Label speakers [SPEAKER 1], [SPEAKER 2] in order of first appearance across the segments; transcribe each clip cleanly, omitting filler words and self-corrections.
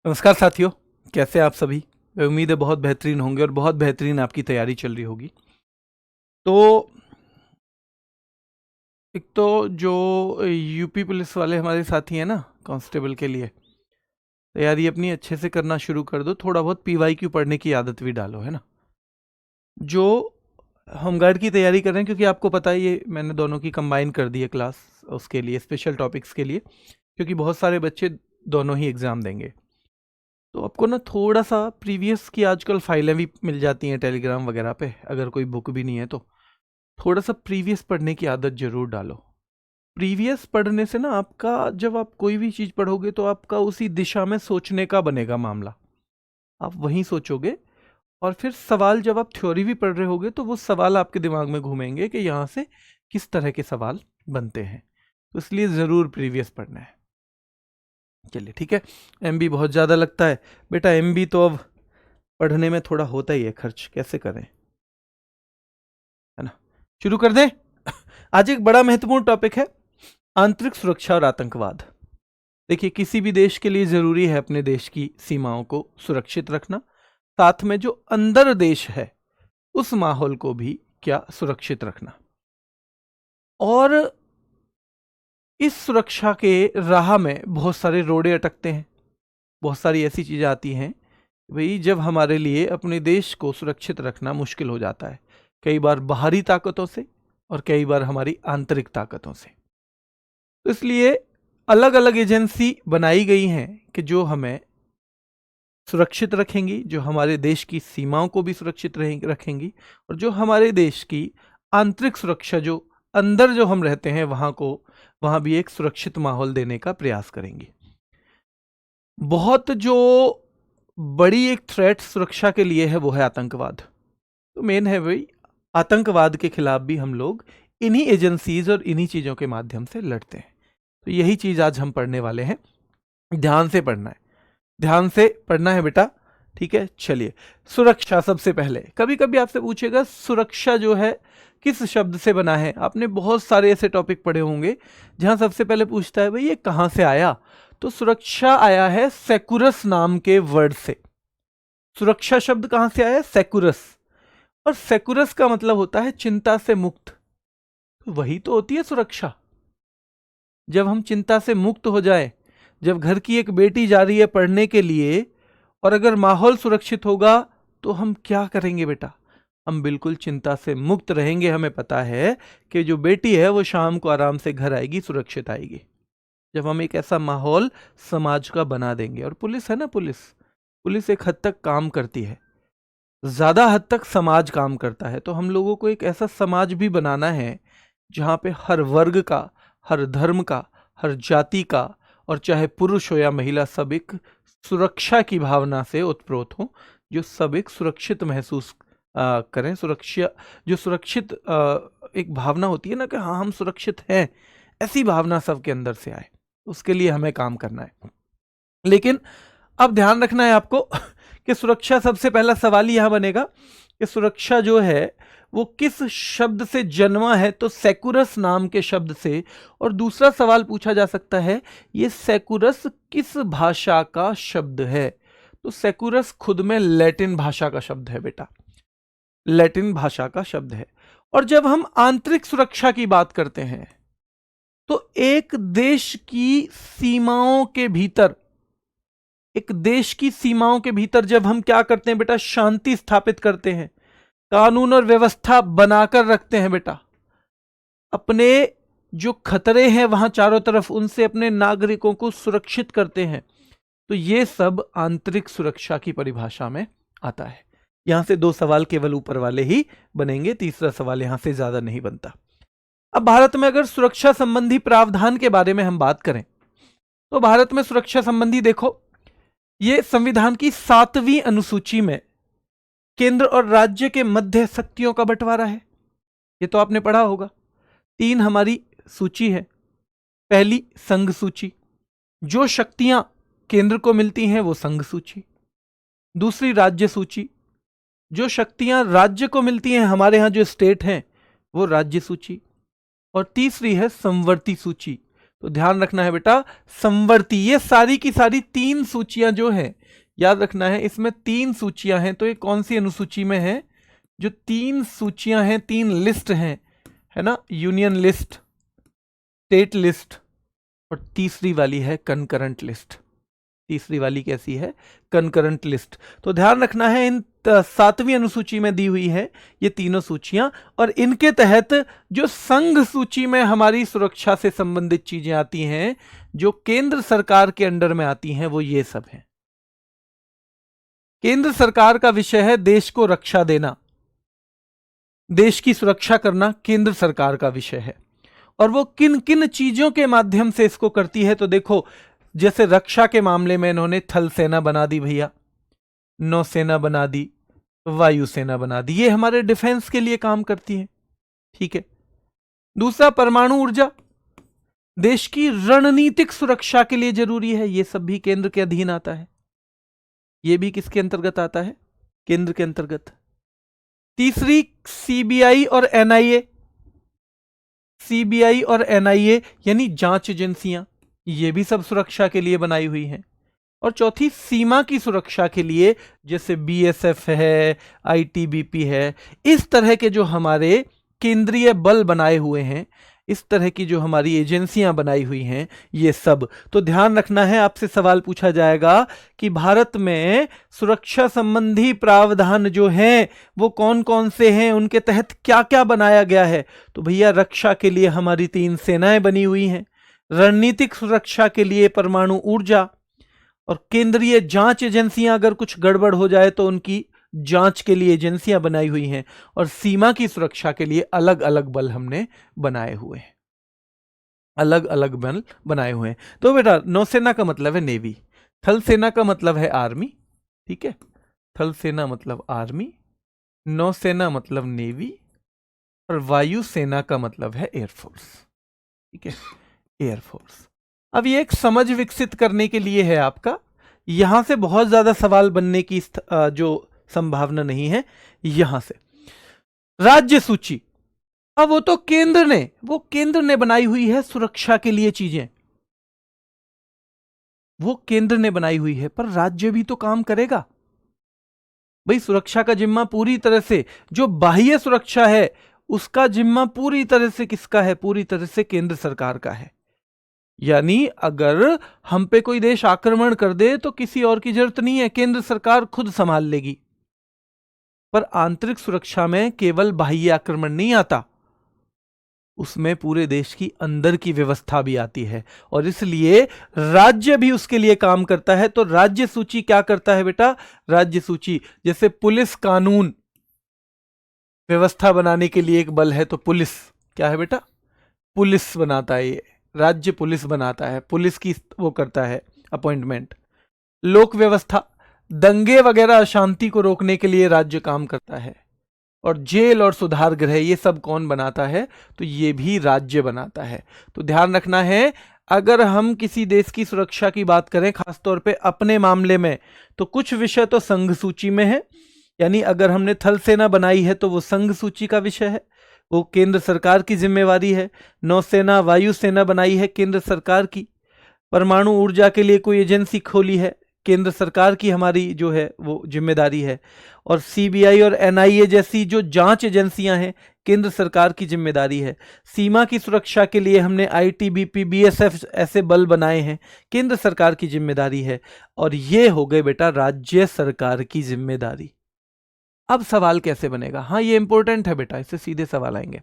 [SPEAKER 1] नमस्कार साथियों, कैसे आप सभी। उम्मीद है बहुत बेहतरीन होंगे और बहुत बेहतरीन आपकी तैयारी चल रही होगी। तो एक तो जो यूपी पुलिस वाले हमारे साथी हैं ना, कांस्टेबल के लिए तैयारी अपनी अच्छे से करना शुरू कर दो। थोड़ा बहुत पीवाईक्यू पढ़ने की आदत भी डालो, है ना। जो होमगार्ड की तैयारी कर रहे हैं, क्योंकि आपको पता है ये मैंने दोनों की कंबाइन कर दी है क्लास, उसके लिए स्पेशल टॉपिक्स के लिए, क्योंकि बहुत सारे बच्चे दोनों ही एग्ज़ाम देंगे। तो आपको ना थोड़ा सा प्रीवियस की आजकल फाइलें भी मिल जाती हैं टेलीग्राम वगैरह पे, अगर कोई बुक भी नहीं है तो थोड़ा सा प्रीवियस पढ़ने की आदत जरूर डालो। प्रीवियस पढ़ने से ना आपका, जब आप कोई भी चीज़ पढ़ोगे तो आपका उसी दिशा में सोचने का बनेगा मामला, आप वहीं सोचोगे। और फिर सवाल जब आप थ्योरी भी पढ़ रहे होगे तो वो सवाल आपके दिमाग में घूमेंगे कि यहाँ से किस तरह के सवाल बनते हैं। तो इसलिए ज़रूर प्रीवियस पढ़ना है। चलिए ठीक है। एमबी बहुत ज़्यादा लगता है बेटा, एमबी तो अब पढ़ने में थोड़ा होता ही है खर्च, कैसे करें, है ना। शुरू कर दें। आज एक बड़ा महत्वपूर्ण टॉपिक है, आंतरिक सुरक्षा और आतंकवाद। देखिए, किसी भी देश के लिए जरूरी है अपने देश की सीमाओं को सुरक्षित रखना, साथ में जो अंदर देश है उस माहौल को भी क्या सुरक्षित रखना। और इस सुरक्षा के राह में बहुत सारे रोड़े अटकते हैं, बहुत सारी ऐसी चीजें आती हैं भाई, जब हमारे लिए अपने देश को सुरक्षित रखना मुश्किल हो जाता है, कई बार बाहरी ताकतों से और कई बार हमारी आंतरिक ताकतों से। तो इसलिए अलग अलग एजेंसी बनाई गई हैं कि जो हमें सुरक्षित रखेंगी, जो हमारे देश की सीमाओं को भी सुरक्षित रखेंगी, और जो हमारे देश की आंतरिक सुरक्षा, जो अंदर जो हम रहते हैं वहां भी एक सुरक्षित माहौल देने का प्रयास करेंगी। बहुत जो बड़ी एक थ्रेट सुरक्षा के लिए है वो है आतंकवाद। तो मेन है भाई, आतंकवाद के खिलाफ भी हम लोग इन्हीं एजेंसीज और इन्हीं चीजों के माध्यम से लड़ते हैं। तो यही चीज आज हम पढ़ने वाले हैं। ध्यान से पढ़ना है, ध्यान से पढ़ना है बेटा, ठीक है। चलिए, सुरक्षा सबसे पहले। कभी कभी आपसे पूछेगा सुरक्षा जो है किस शब्द से बना है। आपने बहुत सारे ऐसे टॉपिक पढ़े होंगे जहां सबसे पहले पूछता है भाई ये कहां से आया। तो सुरक्षा आया है सेकुरस नाम के वर्ड से। सुरक्षा शब्द कहां से आया? सेकुरस। और सेकुरस का मतलब होता है चिंता से मुक्त। तो वही तो होती है सुरक्षा। जब हम चिंता से मुक्त हो जाए, जब घर की एक बेटी जा रही है पढ़ने के लिए, और अगर माहौल सुरक्षित होगा तो हम क्या करेंगे बेटा? हम बिल्कुल चिंता से मुक्त रहेंगे। हमें पता है कि जो बेटी है वो शाम को आराम से घर आएगी, सुरक्षित आएगी। जब हम एक ऐसा माहौल समाज का बना देंगे। और पुलिस है ना, पुलिस एक हद तक काम करती है, ज्यादा हद तक समाज काम करता है। तो हम लोगों को एक ऐसा समाज भी बनाना है जहां पे हर वर्ग का, हर धर्म का, हर जाति का, और चाहे पुरुष हो या महिला, सब एक सुरक्षा की भावना से उत्प्रोत हो, जो सब एक सुरक्षित महसूस करें। सुरक्षा, जो सुरक्षित एक भावना होती है ना कि हाँ हम सुरक्षित हैं, ऐसी भावना सबके अंदर से आए। उसके लिए हमें काम करना है। लेकिन अब ध्यान रखना है आपको कि सुरक्षा, सबसे पहला सवाल यहां बनेगा कि सुरक्षा जो है वो किस शब्द से जन्मा है। तो सेकुरस नाम के शब्द से। और दूसरा सवाल पूछा जा सकता है, ये सेकुरस किस भाषा का शब्द है? तो सेकुरस खुद में लैटिन भाषा का शब्द है बेटा, लैटिन भाषा का शब्द है। और जब हम आंतरिक सुरक्षा की बात करते हैं तो एक देश की सीमाओं के भीतर, एक देश की सीमाओं के भीतर जब हम क्या करते हैं बेटा, शांति स्थापित करते हैं, कानून और व्यवस्था बनाकर रखते हैं बेटा, अपने जो खतरे हैं वहां चारों तरफ, उनसे अपने नागरिकों को सुरक्षित करते हैं, तो ये सब आंतरिक सुरक्षा की परिभाषा में आता है। यहां से दो सवाल केवल ऊपर वाले ही बनेंगे, तीसरा सवाल यहां से ज्यादा नहीं बनता। अब भारत में अगर सुरक्षा संबंधी प्रावधान के बारे में हम बात करें तो भारत में सुरक्षा संबंधी, देखो, ये संविधान की 7वीं अनुसूची में केंद्र और राज्य के मध्य शक्तियों का बंटवारा है। ये तो आपने पढ़ा होगा। 3 हमारी सूची है। पहली संघ सूची, जो शक्तियां केंद्र को मिलती हैं वो संघ सूची। दूसरी राज्य सूची, जो शक्तियां राज्य को मिलती हैं, हमारे यहां जो स्टेट हैं, वो राज्य सूची। और तीसरी है संवर्ती सूची। तो ध्यान रखना है बेटा संवर्ती, ये सारी की सारी 3 सूचियां जो हैं, याद रखना है इसमें 3 सूचियां हैं। तो ये कौन सी अनुसूची में है? जो 3 सूचियां हैं, 3 लिस्ट हैं, है ना, यूनियन लिस्ट, स्टेट लिस्ट, और तीसरी वाली है कंकरेंट लिस्ट। तीसरी वाली कैसी है? Concurrent list. तो ध्यान रखना है इन 7वीं अनुसूची में दी हुई है ये तीनों सूचियां, और इनके तहत जो संघ सूची में हमारी सुरक्षा से संबंधित चीजें आती हैं, जो केंद्र सरकार के अंडर में आती हैं, वो ये सब हैं। केंद्र सरकार का विषय है देश को रक्षा देना, देश की सुरक्षा करना केंद्र सरकार का विषय है। और वो किन किन चीजों के माध्यम से इसको करती है? तो देखो, जैसे रक्षा के मामले में इन्होंने थल सेना बना दी भैया, नौसेना बना दी, वायुसेना बना दी, ये हमारे डिफेंस के लिए काम करती है, ठीक है। दूसरा, परमाणु ऊर्जा, देश की रणनीतिक सुरक्षा के लिए जरूरी है, ये सब भी केंद्र के अधीन आता है। ये भी किसके अंतर्गत आता है? केंद्र के अंतर्गत। तीसरी, सीबीआई और एनआईए, सीबीआई और एनआईए यानी जांच एजेंसियां, ये भी सब सुरक्षा के लिए बनाई हुई हैं। और चौथी, सीमा की सुरक्षा के लिए, जैसे बीएसएफ है, आईटीबीपी है, इस तरह के जो हमारे केंद्रीय बल बनाए हुए हैं, इस तरह की जो हमारी एजेंसियां बनाई हुई हैं, ये सब। तो ध्यान रखना है, आपसे सवाल पूछा जाएगा कि भारत में सुरक्षा संबंधी प्रावधान जो हैं वो कौन कौन से हैं, उनके तहत क्या क्या बनाया गया है। तो भैया रक्षा के लिए हमारी 3 सेनाएं बनी हुई हैं, रणनीतिक सुरक्षा के लिए परमाणु ऊर्जा, और केंद्रीय जांच एजेंसियां, अगर कुछ गड़बड़ हो जाए तो उनकी जांच के लिए एजेंसियां बनाई हुई हैं, और सीमा की सुरक्षा के लिए अलग अलग बल हमने बनाए हुए हैं, अलग अलग बल बनाए हुए हैं। तो बेटा नौसेना का मतलब है नेवी, थल सेना का मतलब है आर्मी, ठीक है, थल सेना मतलब आर्मी, नौसेना मतलब नेवी, और वायुसेना का मतलब है एयरफोर्स, ठीक है, एयरफोर्स। अब ये एक समझ विकसित करने के लिए है आपका, यहां से बहुत ज्यादा सवाल बनने की जो संभावना नहीं है। यहां से राज्य सूची, अब वो तो केंद्र ने बनाई हुई है सुरक्षा के लिए चीजें, वो केंद्र ने बनाई हुई है, पर राज्य भी तो काम करेगा भाई। सुरक्षा का जिम्मा पूरी तरह से, जो बाह्य सुरक्षा है उसका जिम्मा पूरी तरह से किसका है? पूरी तरह से केंद्र सरकार का है। यानी अगर हम पे कोई देश आक्रमण कर दे तो किसी और की जरूरत नहीं है, केंद्र सरकार खुद संभाल लेगी। पर आंतरिक सुरक्षा में केवल बाह्य आक्रमण नहीं आता, उसमें पूरे देश की अंदर की व्यवस्था भी आती है, और इसलिए राज्य भी उसके लिए काम करता है। तो राज्य सूची क्या करता है बेटा? राज्य सूची जैसे पुलिस कानून व्यवस्था बनाने के लिए एक बल है, तो पुलिस क्या है बेटा? पुलिस बनाता है, ये राज्य पुलिस बनाता है, पुलिस की वो करता है अपॉइंटमेंट। लोक व्यवस्था, दंगे वगैरह अशांति को रोकने के लिए राज्य काम करता है। और जेल और सुधार गृह, ये सब कौन बनाता है? तो ये भी राज्य बनाता है। तो ध्यान रखना है, अगर हम किसी देश की सुरक्षा की बात करें, खासतौर पे अपने मामले में, तो कुछ विषय तो संघ सूची में है, यानी अगर हमने थल सेना बनाई है तो वो संघ सूची का विषय है, वो केंद्र सरकार की जिम्मेवारी है। नौसेना वायुसेना बनाई है केंद्र सरकार की। परमाणु ऊर्जा के लिए कोई एजेंसी खोली है, केंद्र सरकार की हमारी जो है वो जिम्मेदारी है। और सीबीआई और एनआईए जैसी जो जांच एजेंसियां हैं, केंद्र सरकार की जिम्मेदारी है। सीमा की सुरक्षा के लिए हमने आईटीबीपी, बीएसएफ ऐसे बल बनाए हैं, केंद्र सरकार की जिम्मेदारी है। और ये हो गए बेटा राज्य सरकार की जिम्मेदारी। अब सवाल कैसे बनेगा? हाँ, ये इंपॉर्टेंट है बेटा, इससे सीधे सवाल आएंगे।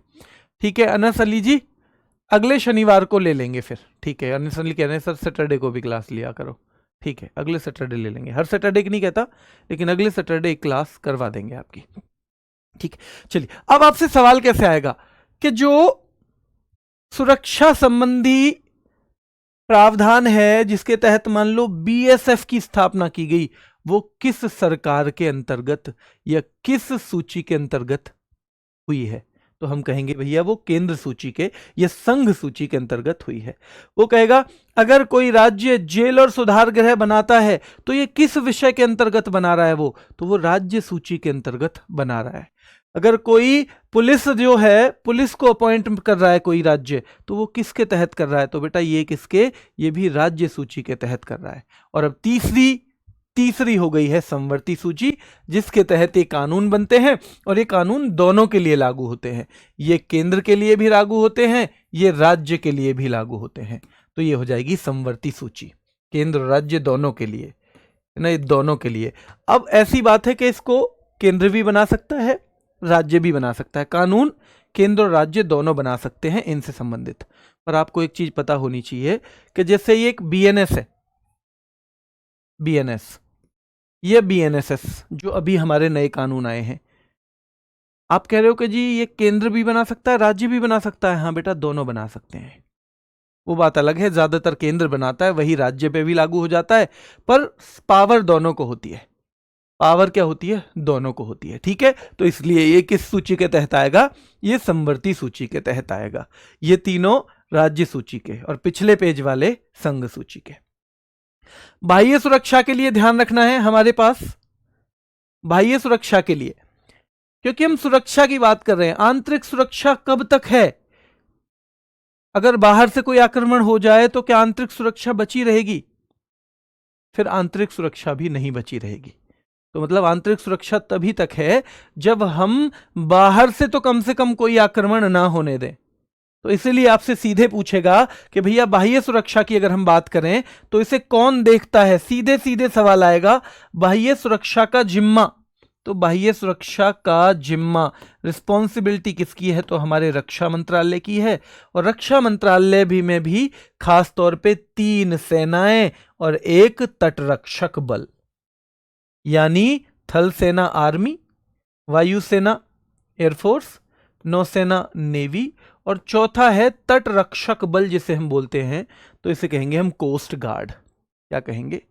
[SPEAKER 1] ठीक है अनस अली जी, अगले शनिवार को ले लेंगे फिर। ठीक है, अनस अली कह रहे हैं सर सैटरडे को भी क्लास लिया करो। ठीक है, अगले सैटरडे ले लेंगे, हर सैटरडे की नहीं कहता, लेकिन अगले सैटरडे एक क्लास करवा देंगे आपकी। ठीक, चलिए अब आपसे सवाल कैसे आएगा कि जो सुरक्षा संबंधी प्रावधान है जिसके तहत मान लो बीएसएफ की स्थापना की गई, वो किस सरकार के अंतर्गत या किस सूची के अंतर्गत हुई है? तो हम कहेंगे भैया वो केंद्र सूची के या संघ सूची के अंतर्गत हुई है। वो कहेगा अगर कोई राज्य जेल और सुधार गृह बनाता है तो ये किस विषय के अंतर्गत बना रहा है? वो तो वो राज्य सूची के अंतर्गत बना रहा है। अगर कोई पुलिस जो है, पुलिस को अपॉइंट कर रहा है कोई राज्य, तो वो किसके तहत कर रहा है? तो बेटा ये किसके, ये भी राज्य सूची के तहत कर रहा है। और अब तीसरी हो गई है समवर्ती सूची, जिसके तहत ये कानून बनते हैं, और ये कानून दोनों के लिए लागू होते हैं। ये केंद्र के लिए भी लागू होते हैं, ये राज्य के लिए भी लागू होते हैं। तो ये हो जाएगी समवर्ती सूची, केंद्र राज्य दोनों के लिए, नहीं दोनों के लिए। अब ऐसी बात है कि इसको केंद्र भी बना सकता है, राज्य भी बना सकता है। कानून केंद्र और राज्य दोनों बना सकते हैं इनसे संबंधित। पर आपको एक चीज पता होनी चाहिए कि जैसे ये एक बीएनएस है, बीएनएस, ये बीएनएसएस जो अभी हमारे नए कानून आए हैं, आप कह रहे हो कि जी ये केंद्र भी बना सकता है, राज्य भी बना सकता है। हाँ बेटा, दोनों बना सकते हैं। वो बात अलग है, ज्यादातर केंद्र बनाता है, वही राज्य पे भी लागू हो जाता है, पर पावर दोनों को होती है। पावर क्या होती है? दोनों को होती है। ठीक है, तो इसलिए ये किस सूची के तहत आएगा? ये समवर्ती सूची के तहत आएगा। ये तीनों राज्य सूची के, और पिछले पेज वाले संघ सूची के। बाह्य सुरक्षा के लिए ध्यान रखना है हमारे पास, बाह्य सुरक्षा के लिए, क्योंकि हम सुरक्षा की बात कर रहे हैं। आंतरिक सुरक्षा कब तक है? अगर बाहर से कोई आक्रमण हो जाए तो क्या आंतरिक सुरक्षा बची रहेगी? फिर आंतरिक सुरक्षा भी नहीं बची रहेगी। तो मतलब आंतरिक सुरक्षा तभी तक है जब हम बाहर से कम कोई आक्रमण ना होने दें। तो इसीलिए आपसे सीधे पूछेगा कि भैया बाह्य सुरक्षा की अगर हम बात करें तो इसे कौन देखता है? सीधे सीधे सवाल आएगा, बाह्य सुरक्षा का जिम्मा। तो बाह्य सुरक्षा का जिम्मा, रिस्पॉन्सिबिलिटी किसकी है? तो हमारे रक्षा मंत्रालय की है। और रक्षा मंत्रालय में भी खास तौर पे 3 सेनाएं और 1 तटरक्षक बल, यानी थल सेना आर्मी, वायुसेना एयरफोर्स, नौसेना नेवी, और चौथा है तटरक्षक बल जिसे हम बोलते हैं, तो इसे कहेंगे हम कोस्ट गार्ड। क्या कहेंगे?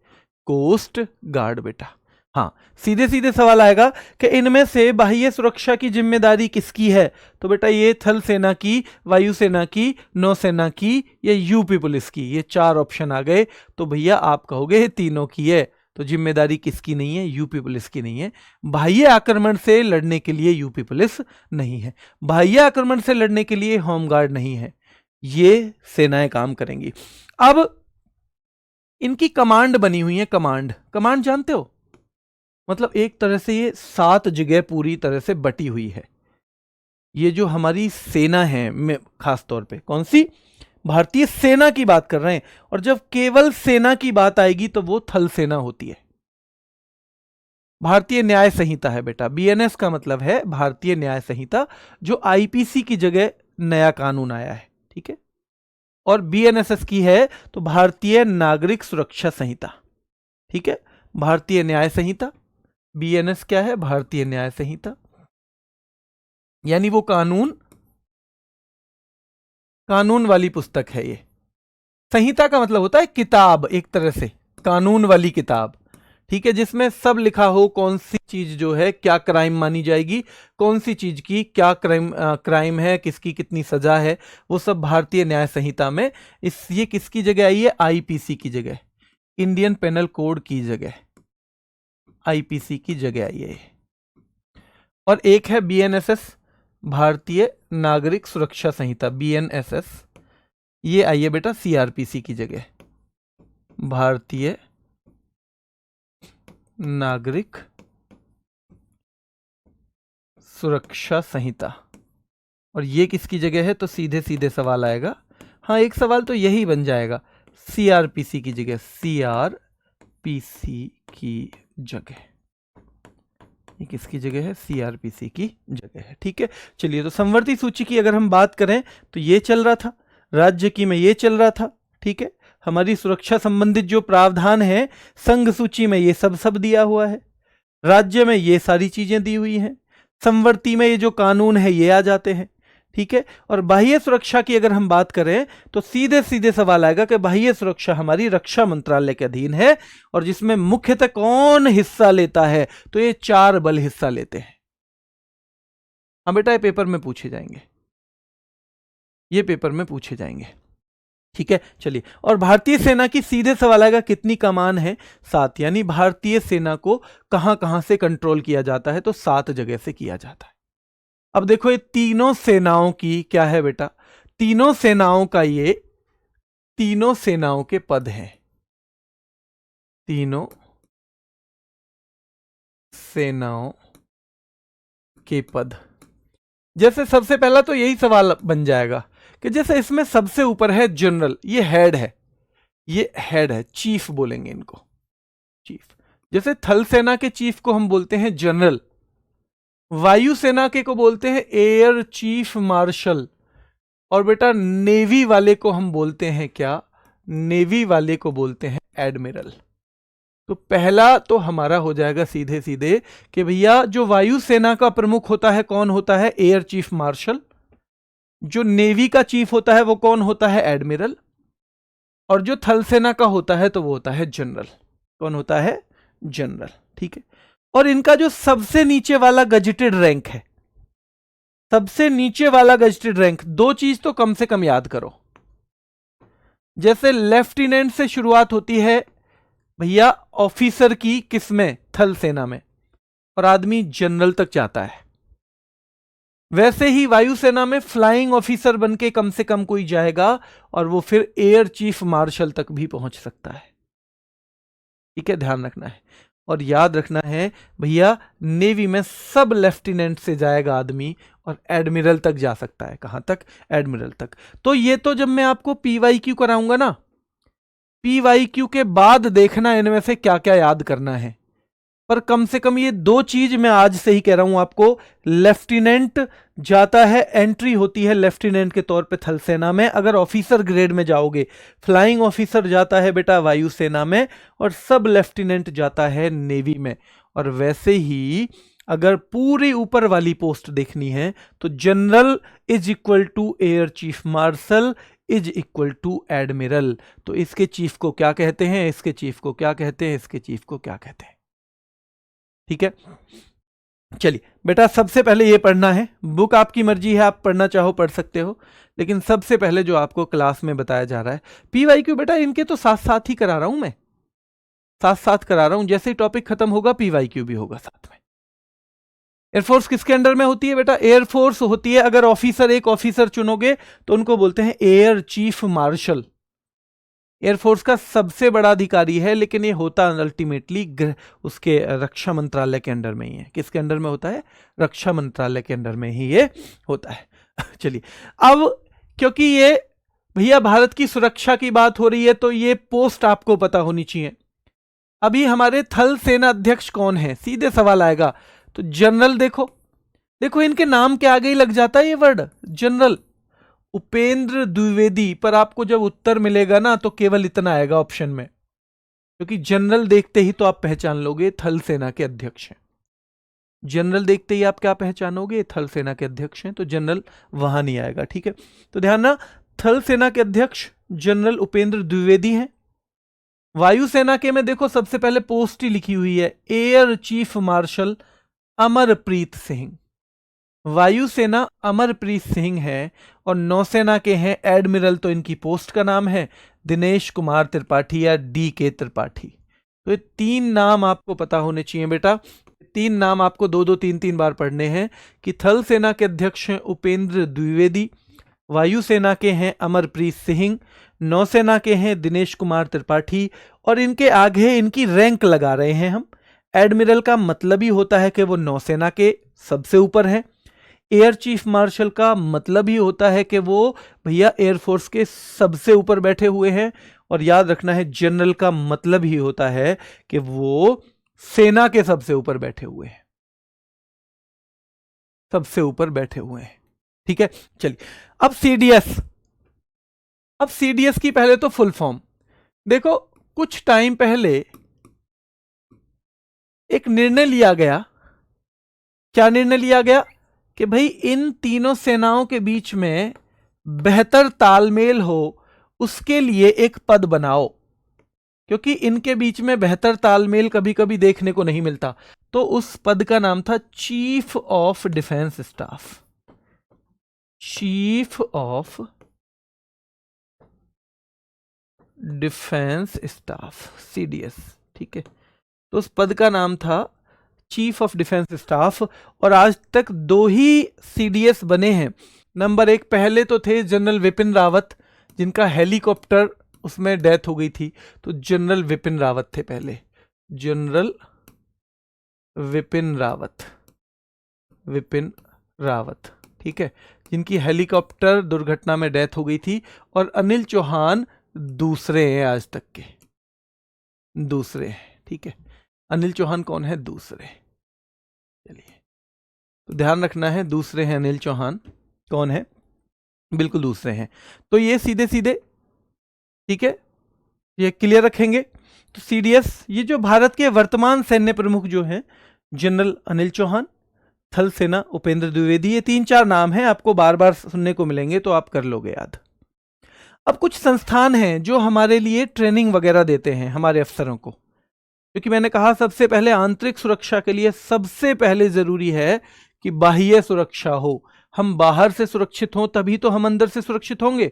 [SPEAKER 1] कोस्ट गार्ड बेटा। हाँ, सीधे सीधे सवाल आएगा कि इनमें से बाह्य सुरक्षा की जिम्मेदारी किसकी है? तो बेटा ये थल सेना की, वायुसेना की, नौसेना की, या यूपी पुलिस की। ये 4 ऑप्शन आ गए। तो भैया आप कहोगे तीनों की है, तो जिम्मेदारी किसकी नहीं है? यूपी पुलिस की नहीं है। बाह्य आक्रमण से लड़ने के लिए यूपी पुलिस नहीं है, बाह्य आक्रमण से लड़ने के लिए होमगार्ड नहीं है। ये सेनाएं काम करेंगी। अब इनकी कमांड बनी हुई है। कमांड जानते हो? मतलब एक तरह से ये 7 जगह पूरी तरह से बटी हुई है। ये जो हमारी सेना है, में खास तौर पे कौन सी? भारतीय सेना की बात कर रहे हैं। और जब केवल सेना की बात आएगी तो वो थल सेना होती है। भारतीय न्याय संहिता है बेटा, बीएनएस का मतलब है भारतीय न्याय संहिता, जो आईपीसी की जगह नया कानून आया है। ठीक है, और बीएनएसएस की है तो भारतीय नागरिक सुरक्षा संहिता। ठीक है, भारतीय न्याय संहिता, बीएनएस क्या है? भारतीय न्याय संहिता, यानी वो कानून वाली पुस्तक है। ये संहिता का मतलब होता है किताब, एक तरह से कानून वाली किताब। ठीक है, जिसमें सब लिखा हो, कौन सी चीज जो है क्या क्राइम मानी जाएगी, कौन सी चीज की क्या क्राइम है, किसकी कितनी सजा है, वो सब भारतीय न्याय संहिता में। ये किसकी जगह आई है? आईपीसी की जगह, इंडियन पेनल कोड की जगह, आईपीसी की जगह आई है। और एक है बीएनएसएस, भारतीय नागरिक सुरक्षा संहिता, बीएनएसएस, ये आई है बेटा सीआरपीसी की जगह, भारतीय नागरिक सुरक्षा संहिता। और ये किसकी जगह है? तो सीधे सीधे सवाल आएगा, हाँ एक सवाल तो यही बन जाएगा, सीआरपीसी की जगह, सीआरपीसी की जगह। ये किसकी जगह है? सीआरपीसी की जगह है। ठीक है, चलिए, तो समवर्ती सूची की अगर हम बात करें तो ये चल रहा था, राज्य की में ये चल रहा था। ठीक है, हमारी सुरक्षा संबंधित जो प्रावधान है संघ सूची में ये सब दिया हुआ है, राज्य में ये सारी चीजें दी हुई हैं, समवर्ती में ये जो कानून है ये आ जाते हैं। ठीक है, और बाह्य सुरक्षा की अगर हम बात करें तो सीधे सीधे सवाल आएगा कि बाह्य सुरक्षा हमारी रक्षा मंत्रालय के अधीन है, और जिसमें मुख्यतः कौन हिस्सा लेता है? तो ये 4 बल हिस्सा लेते हैं। हाँ बेटा, ये पेपर में पूछे जाएंगे, ये पेपर में पूछे जाएंगे। ठीक है, चलिए, और भारतीय सेना की सीधे सवाल आएगा कितनी कमान है? 7, यानी भारतीय सेना को कहां कहां से कंट्रोल किया जाता है? तो 7 जगह से किया जाता है। अब देखो ये तीनों सेनाओं की क्या है बेटा, तीनों सेनाओं का ये तीनों सेनाओं के पद हैं, तीनों सेनाओं के पद। जैसे सबसे पहला तो यही सवाल बन जाएगा कि जैसे इसमें सबसे ऊपर है जनरल, ये हेड है, ये हेड है, चीफ बोलेंगे इनको, चीफ। जैसे थल सेना के चीफ को हम बोलते हैं जनरल, वायुसेना के को बोलते हैं एयर चीफ मार्शल, और बेटा नेवी वाले को हम बोलते हैं क्या, नेवी वाले को बोलते हैं एडमिरल। तो पहला तो हमारा हो जाएगा सीधे सीधे कि भैया जो वायुसेना का प्रमुख होता है कौन होता है, एयर चीफ मार्शल। जो नेवी का चीफ होता है वो कौन होता है, एडमिरल। और जो थल सेना का होता है तो वो होता है जनरल। कौन होता है, जनरल। ठीक है। और इनका जो सबसे नीचे वाला गजेटेड रैंक है, सबसे नीचे वाला गजेटेड रैंक, दो चीज तो कम से कम याद करो। जैसे लेफ्टिनेंट से शुरुआत होती है भैया ऑफिसर की, किसमें, थल सेना में, और आदमी जनरल तक जाता है। वैसे ही वायुसेना में फ्लाइंग ऑफिसर बनके कम से कम कोई जाएगा और वो फिर एयर चीफ मार्शल तक भी पहुंच सकता है। ठीक है, ध्यान रखना है। और याद रखना है भैया नेवी में सब लेफ्टिनेंट से जाएगा आदमी और एडमिरल तक जा सकता है। कहां तक, एडमिरल तक। तो ये तो जब मैं आपको पीवाईक्यू कराऊंगा ना, पीवाईक्यू के बाद देखना इनमें से क्या क्या याद करना है। पर कम से कम ये दो चीज मैं आज से ही कह रहा हूं आपको। लेफ्टिनेंट जाता है, एंट्री होती है लेफ्टिनेंट के तौर पे थल सेना में, अगर ऑफिसर ग्रेड में जाओगे। फ्लाइंग ऑफिसर जाता है बेटा वायुसेना में, और सब लेफ्टिनेंट जाता है नेवी में। और वैसे ही अगर पूरी ऊपर वाली पोस्ट देखनी है तो general is equal to air chief marshal is equal to admiral. तो इसके चीफ को क्या कहते हैं, इसके चीफ को क्या कहते हैं, इसके चीफ को क्या कहते हैं। ठीक है, चलिए बेटा सबसे पहले ये पढ़ना है। बुक आपकी मर्जी है, आप पढ़ना चाहो पढ़ सकते हो, लेकिन सबसे पहले जो आपको क्लास में बताया जा रहा है पीवाईक्यू, बेटा इनके तो साथ साथ ही करा रहा हूं मैं, साथ साथ करा रहा हूं। जैसे ही टॉपिक खत्म होगा पीवाईक्यू भी होगा साथ में। एयरफोर्स किसके अंडर में होती है बेटा, एयरफोर्स होती है। अगर ऑफिसर, एक ऑफिसर चुनोगे तो उनको बोलते हैं एयर चीफ मार्शल। एयरफोर्स का सबसे बड़ा अधिकारी है, लेकिन ये होता अल्टीमेटली उसके रक्षा मंत्रालय के अंडर में ही है। किसके अंडर में होता है, रक्षा मंत्रालय के अंडर में ही ये होता है। चलिए अब क्योंकि ये भैया भारत की सुरक्षा की बात हो रही है तो ये पोस्ट आपको पता होनी चाहिए। अभी हमारे थल सेना अध्यक्ष कौन है, सीधे सवाल आएगा तो जनरल। देखो देखो इनके नाम के आगे ही लग जाता है ये वर्ड जनरल, उपेंद्र द्विवेदी। पर आपको जब उत्तर मिलेगा ना तो केवल इतना आएगा ऑप्शन में, क्योंकि जनरल देखते ही तो आप पहचान लोगे थल सेना के अध्यक्ष हैं। जनरल देखते ही आप क्या पहचानोगे, थल सेना के अध्यक्ष हैं, तो जनरल वहां नहीं आएगा। ठीक है, तो ध्यान ना, थल सेना के अध्यक्ष जनरल उपेंद्र द्विवेदी हैं। वायुसेना के में देखो सबसे पहले पोस्ट ही लिखी हुई है, air chief martial Amarpreet Singh. वायुसेना अमरप्रीत सिंह है, और नौसेना के हैं एडमिरल, तो इनकी पोस्ट का नाम है दिनेश कुमार त्रिपाठी या DK त्रिपाठी। तो ये तीन नाम आपको पता होने चाहिए बेटा, तीन नाम आपको दो दो तीन तीन बार पढ़ने हैं कि थल सेना के अध्यक्ष हैं उपेंद्र द्विवेदी, वायुसेना के हैं अमरप्रीत सिंह, नौसेना के हैं दिनेश कुमार त्रिपाठी, और इनके आगे इनकी रैंक लगा रहे हैं हम। एडमिरल का मतलब ही होता है कि वो नौसेना के सबसे ऊपर है। एयर चीफ मार्शल का मतलब ही होता है कि वो भैया एयरफोर्स के सबसे ऊपर बैठे हुए हैं। और याद रखना है जनरल का मतलब ही होता है कि वो सेना के सबसे ऊपर बैठे हुए हैं, सबसे ऊपर बैठे हुए हैं। ठीक है, चलिए अब सीडीएस। अब सीडीएस की पहले तो फुल फॉर्म देखो। कुछ टाइम पहले एक निर्णय लिया गया, क्या निर्णय लिया गया कि भाई इन तीनों सेनाओं के बीच में बेहतर तालमेल हो, उसके लिए एक पद बनाओ, क्योंकि इनके बीच में बेहतर तालमेल कभी कभी देखने को नहीं मिलता। तो उस पद का नाम था chief of defence staff, chief of defence staff, CDS। ठीक है, तो उस पद का नाम था चीफ ऑफ डिफेंस स्टाफ, और आज तक 2 ही CDS बने हैं। नंबर 1 पहले तो थे जनरल विपिन रावत, जिनका हेलीकॉप्टर उसमें डेथ हो गई थी, तो जनरल विपिन रावत थे पहले, जनरल विपिन रावत, ठीक है, जिनकी हेलीकॉप्टर दुर्घटना में डेथ हो गई थी। और अनिल चौहान दूसरे हैं, आज तक के दूसरे हैं, ठीक है। अनिल चौहान कौन है? दूसरे। चलिए, तो ध्यान रखना है, दूसरे हैं अनिल चौहान। कौन है? बिल्कुल दूसरे हैं। तो ये सीधे सीधे, ठीक है, ये क्लियर रखेंगे। तो CDS, ये जो भारत के वर्तमान सैन्य प्रमुख जो हैं, जनरल अनिल चौहान, थल सेना उपेंद्र द्विवेदी, ये 3-4 नाम हैं, आपको बार बार सुनने को मिलेंगे, तो आप कर लोगे याद। अब कुछ संस्थान हैं जो हमारे लिए ट्रेनिंग वगैरह देते हैं हमारे अफसरों को, क्योंकि मैंने कहा सबसे पहले आंतरिक सुरक्षा के लिए सबसे पहले जरूरी है कि बाह्य सुरक्षा हो। हम बाहर से सुरक्षित हों तभी तो हम अंदर से सुरक्षित होंगे।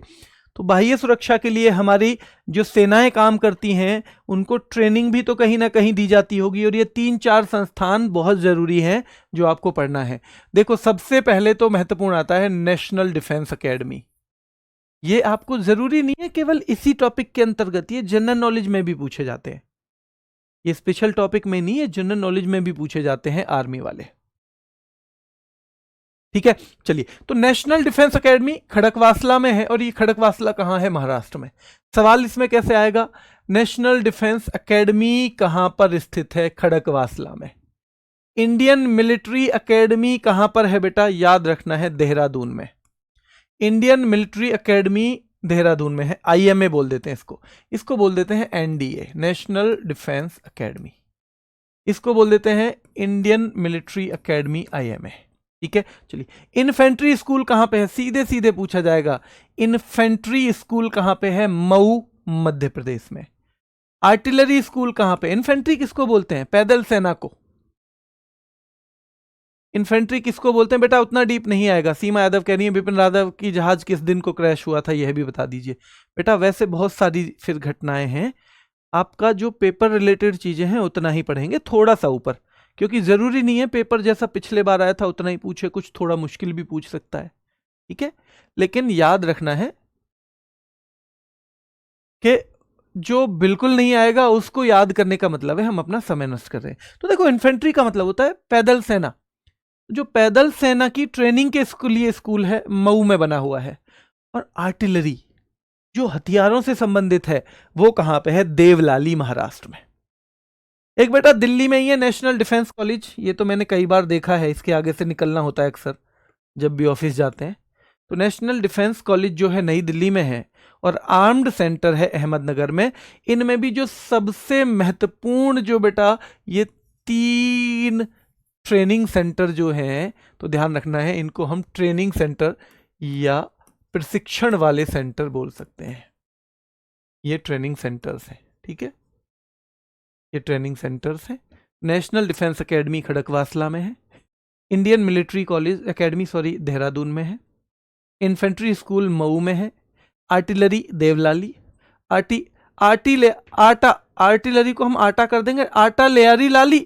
[SPEAKER 1] तो बाह्य सुरक्षा के लिए हमारी जो सेनाएं काम करती हैं, उनको ट्रेनिंग भी तो कहीं ना कहीं दी जाती होगी, और ये 3-4 संस्थान बहुत जरूरी हैं जो आपको पढ़ना है। देखो, सबसे पहले तो महत्वपूर्ण आता है नेशनल डिफेंस एकेडमी। ये आपको जरूरी नहीं है केवल इसी टॉपिक के अंतर्गत, ये जनरल नॉलेज में भी पूछे जाते हैं, ये स्पेशल टॉपिक में नहीं है, जनरल नॉलेज में भी पूछे जाते हैं आर्मी वाले, ठीक है। चलिए, तो नेशनल डिफेंस एकेडमी खड़कवासला में है, और ये खड़कवासला कहां है? महाराष्ट्र में। सवाल इसमें कैसे आएगा? नेशनल डिफेंस एकेडमी कहां पर स्थित है? खड़कवासला में। इंडियन मिलिट्री एकेडमी कहां पर है बेटा? याद रखना है, देहरादून में। इंडियन मिलिट्री एकेडमी देहरादून में है, IMA बोल देते हैं इसको बोल देते हैं NDA, नेशनल डिफेंस एकेडमी। इसको बोल देते हैं इंडियन मिलिट्री एकेडमी, IMA, ठीक है। चलिए, इन्फेंट्री स्कूल कहां पे है? सीधे सीधे पूछा जाएगा, इन्फेंट्री स्कूल कहां पे है? मऊ, मध्य प्रदेश में। आर्टिलरी स्कूल कहां पे? इन्फेंट्री किसको बोलते हैं? पैदल सेना को। इन्फेंट्री किसको बोलते हैं बेटा? उतना डीप नहीं आएगा। सीमा यादव कह रही है बिपिन रावत की जहाज किस दिन को क्रैश हुआ था, यह भी बता दीजिए बेटा। वैसे बहुत सारी फिर घटनाएं हैं, आपका जो पेपर रिलेटेड चीजें हैं उतना ही पढ़ेंगे, थोड़ा सा ऊपर, क्योंकि जरूरी नहीं है पेपर जैसा पिछले बार आया था उतना ही पूछे, कुछ थोड़ा मुश्किल भी पूछ सकता है, ठीक है। लेकिन याद रखना है कि जो बिल्कुल नहीं आएगा उसको याद करने का मतलब है हम अपना समय नष्ट कर रहे हैं। तो देखो, इन्फेंट्री का मतलब होता है पैदल सेना। जो पैदल सेना की ट्रेनिंग के लिए स्कूल है, मऊ में बना हुआ है। और आर्टिलरी जो हथियारों से संबंधित है, वो कहां पे है? देवलाली, महाराष्ट्र में। एक बेटा दिल्ली में ही है, नेशनल डिफेंस कॉलेज। ये तो मैंने कई बार देखा है, इसके आगे से निकलना होता है अक्सर जब भी ऑफिस जाते हैं। तो नेशनल डिफेंस कॉलेज जो है नई दिल्ली में है, और आर्म्ड सेंटर है अहमदनगर में। इनमें भी जो सबसे महत्वपूर्ण जो बेटा ये 3 ट्रेनिंग सेंटर जो हैं, तो ध्यान रखना है, इनको हम ट्रेनिंग सेंटर या प्रशिक्षण वाले सेंटर बोल सकते हैं। ये ट्रेनिंग सेंटर्स हैं, ठीक है, ये ट्रेनिंग सेंटर्स हैं। नेशनल डिफेंस एकेडमी खड़कवासला में है, Indian military college academy Dehradun में है, इन्फेंट्री स्कूल मऊ में है, आर्टिलरी देवलाली, आर्टिलरी को हम आटा कर देंगे, आटा लेयारी लाली।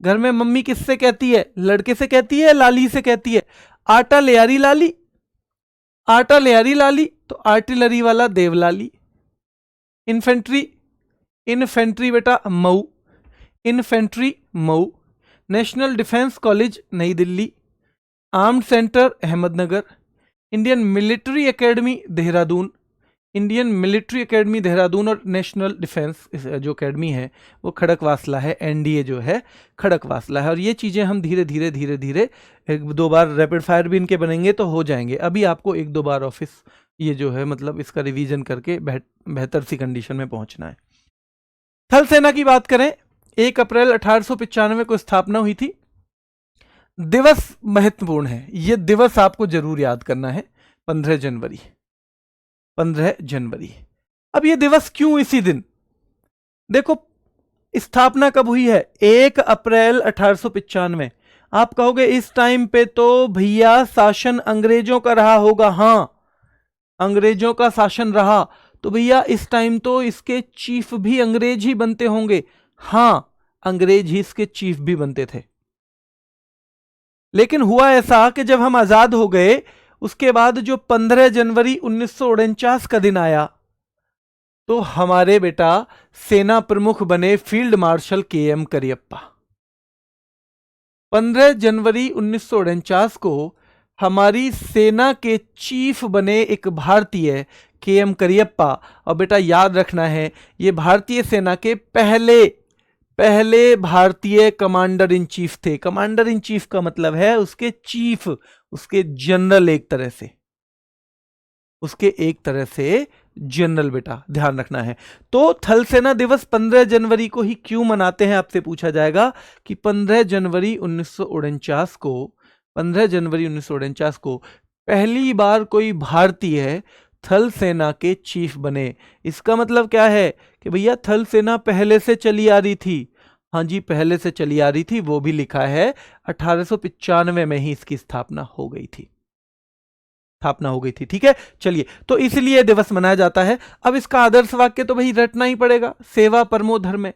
[SPEAKER 1] घर में मम्मी किससे कहती है? लड़के से कहती है, लाली से कहती है? आटा लेयारी लाली, आटा लेयारी लाली, तो आर्टिलरी वाला देवलाली। इन्फेंट्री बेटा Mhow, infantry Mhow. National defence college Nai Delhi, armed centre Ahmednagar, Indian military academy Dehradun, Indian military academy Dehradun, और नेशनल डिफेंस जो एकेडमी है वो खड़कवासला है, NDA जो है खड़कवासला है। और ये चीज़ें हम धीरे धीरे धीरे धीरे 1-2 बार रैपिड फायर भी इनके बनेंगे तो हो जाएंगे। अभी आपको 1-2 बार ऑफिस ये जो है मतलब इसका रिवीजन करके बेहतर सी कंडीशन में पहुंचना है। थल सेना की बात करें, 1 अप्रैल 1895 को स्थापना हुई थी। दिवस महत्वपूर्ण है, यह दिवस आपको जरूर याद करना है, 15 जनवरी। 15 जनवरी। अब यह दिवस क्यों इसी दिन? देखो, स्थापना कब हुई है? 1 अप्रैल 1895। आप कहोगे इस टाइम पे तो भैया शासन अंग्रेजों का रहा होगा। हां, अंग्रेजों का शासन रहा, तो भैया इस टाइम तो इसके चीफ भी अंग्रेज ही बनते होंगे। हां, अंग्रेज ही इसके चीफ भी बनते थे। लेकिन हुआ ऐसा कि जब हम आजाद हो गए उसके बाद जो 15 जनवरी 1949 का दिन आया तो हमारे बेटा सेना प्रमुख बने फील्ड मार्शल के.एम. करियप्पा। 15 जनवरी 1949 को हमारी सेना के चीफ बने एक भारतीय के.एम. करियप्पा। और बेटा याद रखना है, ये भारतीय सेना के पहले भारतीय कमांडर इन चीफ थे। कमांडर इन चीफ का मतलब है उसके चीफ, उसके जनरल, एक तरह से जनरल, बेटा ध्यान रखना है। तो थल सेना दिवस 15 जनवरी को ही क्यों मनाते हैं, आपसे पूछा जाएगा कि 15 जनवरी 1949 को पहली बार कोई भारतीय थल सेना के चीफ बने। इसका मतलब क्या है कि भैया थल सेना पहले से चली आ रही थी। हाँ जी, पहले से चली आ रही थी, वो भी लिखा है 1895 में ही इसकी स्थापना हो गई थी। ठीक है, चलिए, तो इसलिए दिवस मनाया जाता है। अब इसका आदर्श वाक्य तो भाई रटना ही पड़ेगा, सेवा परमो धर्मे।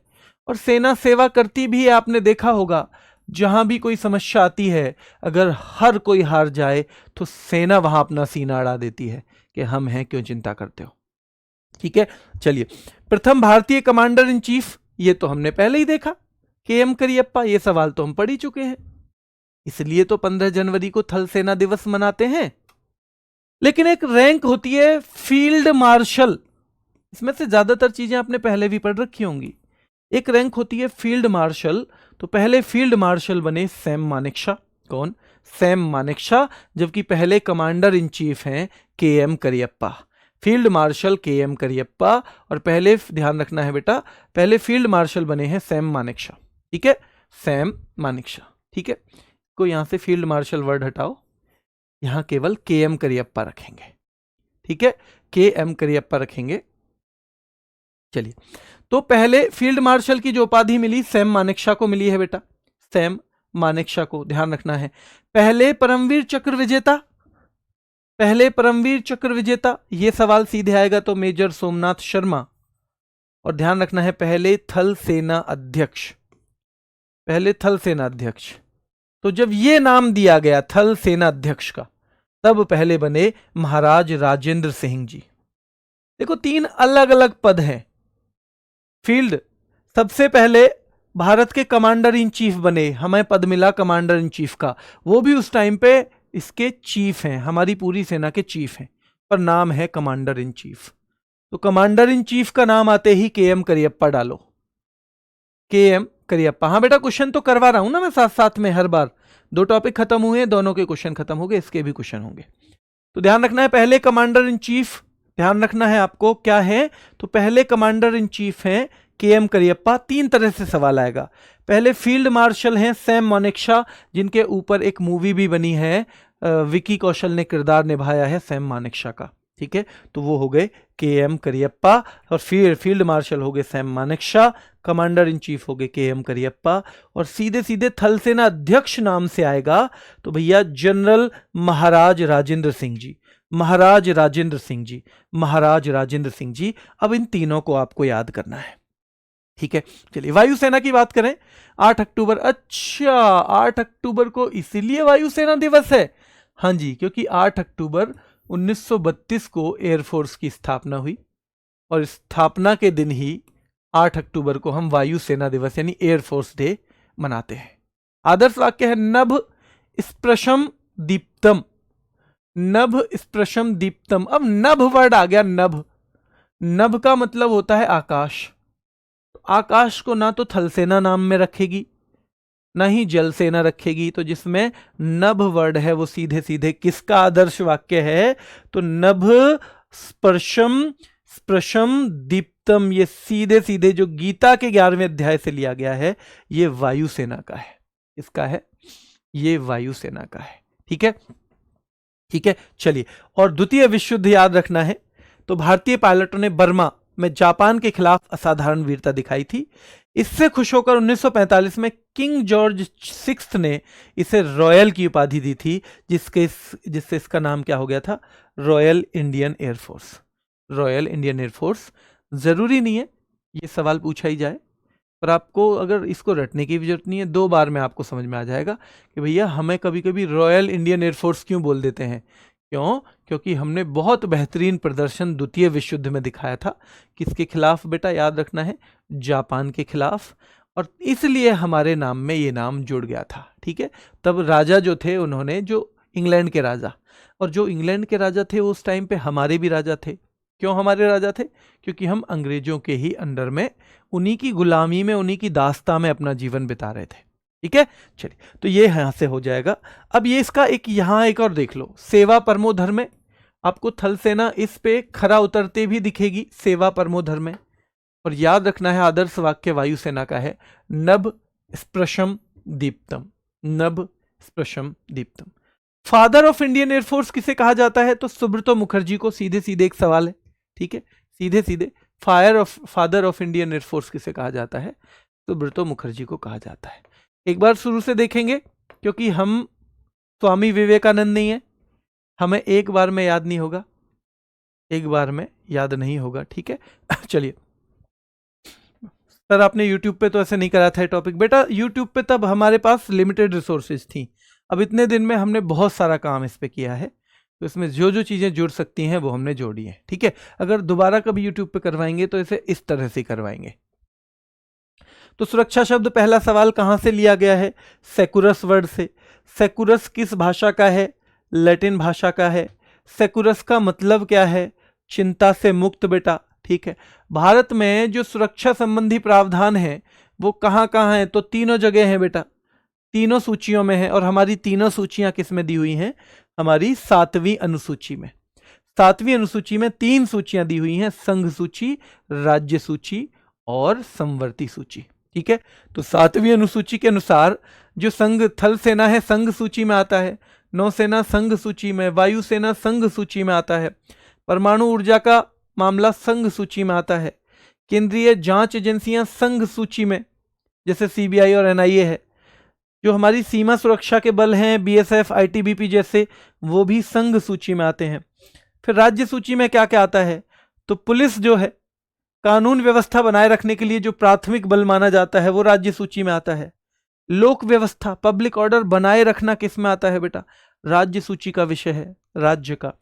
[SPEAKER 1] और सेना सेवा करती भी है, आपने देखा होगा जहां भी कोई समस्या आती है, अगर हर कोई हार जाए तो सेना वहां अपना सीना अड़ा देती है कि हम हैं, क्यों चिंता करते हो। ठीक है, चलिए, प्रथम भारतीय कमांडर इन चीफ, ये तो हमने पहले ही देखा, के.एम. करियप्पा। ये सवाल तो हम पढ़ ही चुके हैं, इसलिए तो 15 जनवरी को थल सेना दिवस मनाते हैं। लेकिन एक रैंक होती है फील्ड मार्शल, इसमें से ज्यादातर चीजें आपने पहले भी पढ़ रखी होंगी। एक रैंक होती है फील्ड मार्शल, तो पहले फील्ड मार्शल बने सैम मानेकशॉ। कौन? सैम मानेकशॉ, जबकि पहले कमांडर इन चीफ हैं KM. Cariappa. Field marshal KM. Cariappa, और पहले, ध्यान रखना है बेटा, पहले फील्ड मार्शल बने हैं सैम मानेकशॉ। ठीक है, सैम मानेकशॉ। ठीक है, को यहां से फील्ड मार्शल वर्ड हटाओ, यहां केवल के.एम. करियप्पा रखेंगे। ठीक है, के.एम. करियप्पा रखेंगे। चलिए, तो पहले फील्ड मार्शल की जो उपाधि मिली सैम मानेकशॉ को मिली है बेटा, सैम मानेकशॉ को, ध्यान रखना है। पहले परमवीर चक्र विजेता, ये सवाल सीधे आएगा तो मेजर सोमनाथ शर्मा। और ध्यान रखना है पहले थल सेना अध्यक्ष। तो जब ये नाम दिया गया थल सेना अध्यक्ष का, तब पहले बने महाराज राजेंद्र सिंह जी। देखो, 3 अलग अलग पद हैं। फील्ड, सबसे पहले भारत के कमांडर इन चीफ बने, हमें पद मिला कमांडर इन चीफ का, वो भी उस टाइम पे इसके चीफ हैं, हमारी पूरी सेना के चीफ हैं, पर नाम है कमांडर इन चीफ। तो कमांडर इन चीफ का नाम आते ही के.एम. करियप्पा डालो, के.एम. करियप्पा। हाँ बेटा, क्वेश्चन तो करवा रहा हूं ना मैं साथ साथ में, हर बार 2 टॉपिक खत्म हुए, दोनों के क्वेश्चन खत्म हो गए, इसके भी क्वेश्चन होंगे। तो ध्यान रखना है पहले कमांडर इन चीफ, ध्यान रखना है आपको क्या है, तो पहले कमांडर इन चीफ हैं के.एम. करियप्पा। 3 तरह से सवाल आएगा। पहले फील्ड मार्शल हैं सैम मानेकशॉ, जिनके ऊपर एक मूवी भी बनी है, विकी कौशल ने किरदार निभाया है सैम मानेकशॉ का। ठीक है, तो वो हो गए के.एम. करियप्पा, और फील्ड मार्शल हो गए Sam Manekshaw, commander in chief हो गए के.एम. करियप्पा। और सीधे सीधे थल सेना अध्यक्ष नाम से आएगा तो भैया जनरल महाराज राजेंद्र सिंह जी। अब इन तीनों को आपको याद करना है। ठीक है, चलिए, वायुसेना की बात करें। 8 अक्टूबर, अच्छा 8 अक्टूबर को इसीलिए वायुसेना दिवस है। हाँ जी, क्योंकि 8 अक्टूबर 1932 को एयरफोर्स की स्थापना हुई, और स्थापना के दिन ही 8 अक्टूबर को हम वायुसेना दिवस यानी एयरफोर्स डे मनाते हैं। आदर्श वाक्य है नभ स्पृशम दीप्तम। अब नभ वर्ड आ गया, नभ का मतलब होता है आकाश। आकाश को ना तो थल सेना नाम में रखेगी, ना ही जल सेना रखेगी, तो जिसमें नभ वर्ड है वो सीधे सीधे किसका आदर्श वाक्य है, तो नभ स्पृशम दीप्तम, ये सीधे सीधे जो गीता के 11वें अध्याय से लिया गया है, ये वायुसेना का है। इसका है, ये वायुसेना का है। ठीक है, चलिए, और द्वितीय विश्व युद्ध याद रखना है। तो भारतीय पायलटों ने बर्मा में जापान के खिलाफ असाधारण वीरता दिखाई थी। इससे खुश होकर 1945 में किंग जॉर्ज 6 ने इसे रॉयल की उपाधि दी थी, जिससे इसका नाम क्या हो गया था, रॉयल इंडियन एयरफोर्स। जरूरी नहीं है ये सवाल पूछा ही जाए, पर आपको अगर इसको रटने की भी जरूरत नहीं है, 2 बार में आपको समझ में आ जाएगा कि भैया हमें कभी कभी रॉयल इंडियन एयरफोर्स क्यों बोल देते हैं। क्यों? क्योंकि हमने बहुत बेहतरीन प्रदर्शन द्वितीय विश्व युद्ध में दिखाया था। किसके खिलाफ बेटा? याद रखना है, जापान के खिलाफ। और इसलिए हमारे नाम में ये नाम जुड़ गया था। ठीक है, तब राजा जो थे उन्होंने, जो इंग्लैंड के राजा, और जो इंग्लैंड के राजा थे उस टाइम पे हमारे भी राजा थे। क्यों हमारे राजा थे? क्योंकि हम अंग्रेजों के ही अंडर में, उन्हीं की गुलामी में, उन्हीं की दास्ता में अपना जीवन बिता रहे थे। ठीक है, चलिए, तो ये यहां से हो जाएगा। अब ये इसका एक यहां एक और देख लो, सेवा परमो धर्मे। आपको थल सेना इस पे खरा उतरते भी दिखेगी, सेवा परमो धर्मे। और याद रखना है आदर्श वाक्य वायुसेना का है, नभ स्पृशम दीप्तम, नभ स्पृशम Deeptam. Father of Indian air force किसे कहा जाता है? तो सुब्रतो मुखर्जी को। सीधे सीधे एक सवाल है, ठीक है, सीधे सीधे फादर ऑफ इंडियन एयरफोर्स किसे कहा जाता है? सुब्रतो मुखर्जी को कहा जाता है। एक बार शुरू से देखेंगे, क्योंकि हम स्वामी विवेकानंद नहीं है, हमें एक बार में याद नहीं होगा, एक बार में याद नहीं होगा। ठीक है, चलिए। सर आपने YouTube पे तो ऐसे नहीं करा था टॉपिक। बेटा YouTube पे तब हमारे पास लिमिटेड रिसोर्सेज थी, अब इतने दिन में हमने बहुत सारा काम इस पे किया है, तो इसमें जो जो चीज़ें जुड़ सकती हैं वो हमने जोड़ी हैं। ठीक है, अगर दोबारा कभी YouTube पे करवाएंगे तो इसे इस तरह से करवाएंगे। तो सुरक्षा शब्द पहला सवाल कहाँ से लिया गया है? सेकुरस वर्ड से। सेकुरस किस भाषा का है? लैटिन भाषा का है। सेकुरस का मतलब क्या है? चिंता से मुक्त बेटा। ठीक है, भारत में जो सुरक्षा संबंधी प्रावधान है वो कहाँ कहाँ है? तो तीनों जगह हैं बेटा, तीनों सूचियों में है। और हमारी तीनों सूचियां किस में दी हुई हैं? हमारी 7वीं अनुसूची में। 7वीं अनुसूची में 3 सूचियां दी हुई हैं, संघ सूची, राज्य सूची और संवर्ती सूची। ठीक है, तो 7वीं अनुसूची के अनुसार जो संघ थल सेना है संघ सूची में आता है, नौसेना संघ सूची में, वायुसेना संघ सूची में आता है, परमाणु ऊर्जा का मामला संघ सूची में आता है, केंद्रीय जांच एजेंसियां संघ सूची में, जैसे सीबीआई और एनआईए है, जो हमारी सीमा सुरक्षा के बल हैं बीएसएफ, आईटीबीपी जैसे, वो भी संघ सूची में आते हैं। फिर राज्य सूची में क्या क्या आता है? तो पुलिस जो है, कानून व्यवस्था बनाए रखने के लिए जो प्राथमिक बल माना जाता है वो राज्य सूची में आता है। लोक व्यवस्था, पब्लिक ऑर्डर बनाए रखना किस में आता है बेटा? राज्य सूची का विषय है, राज्य का।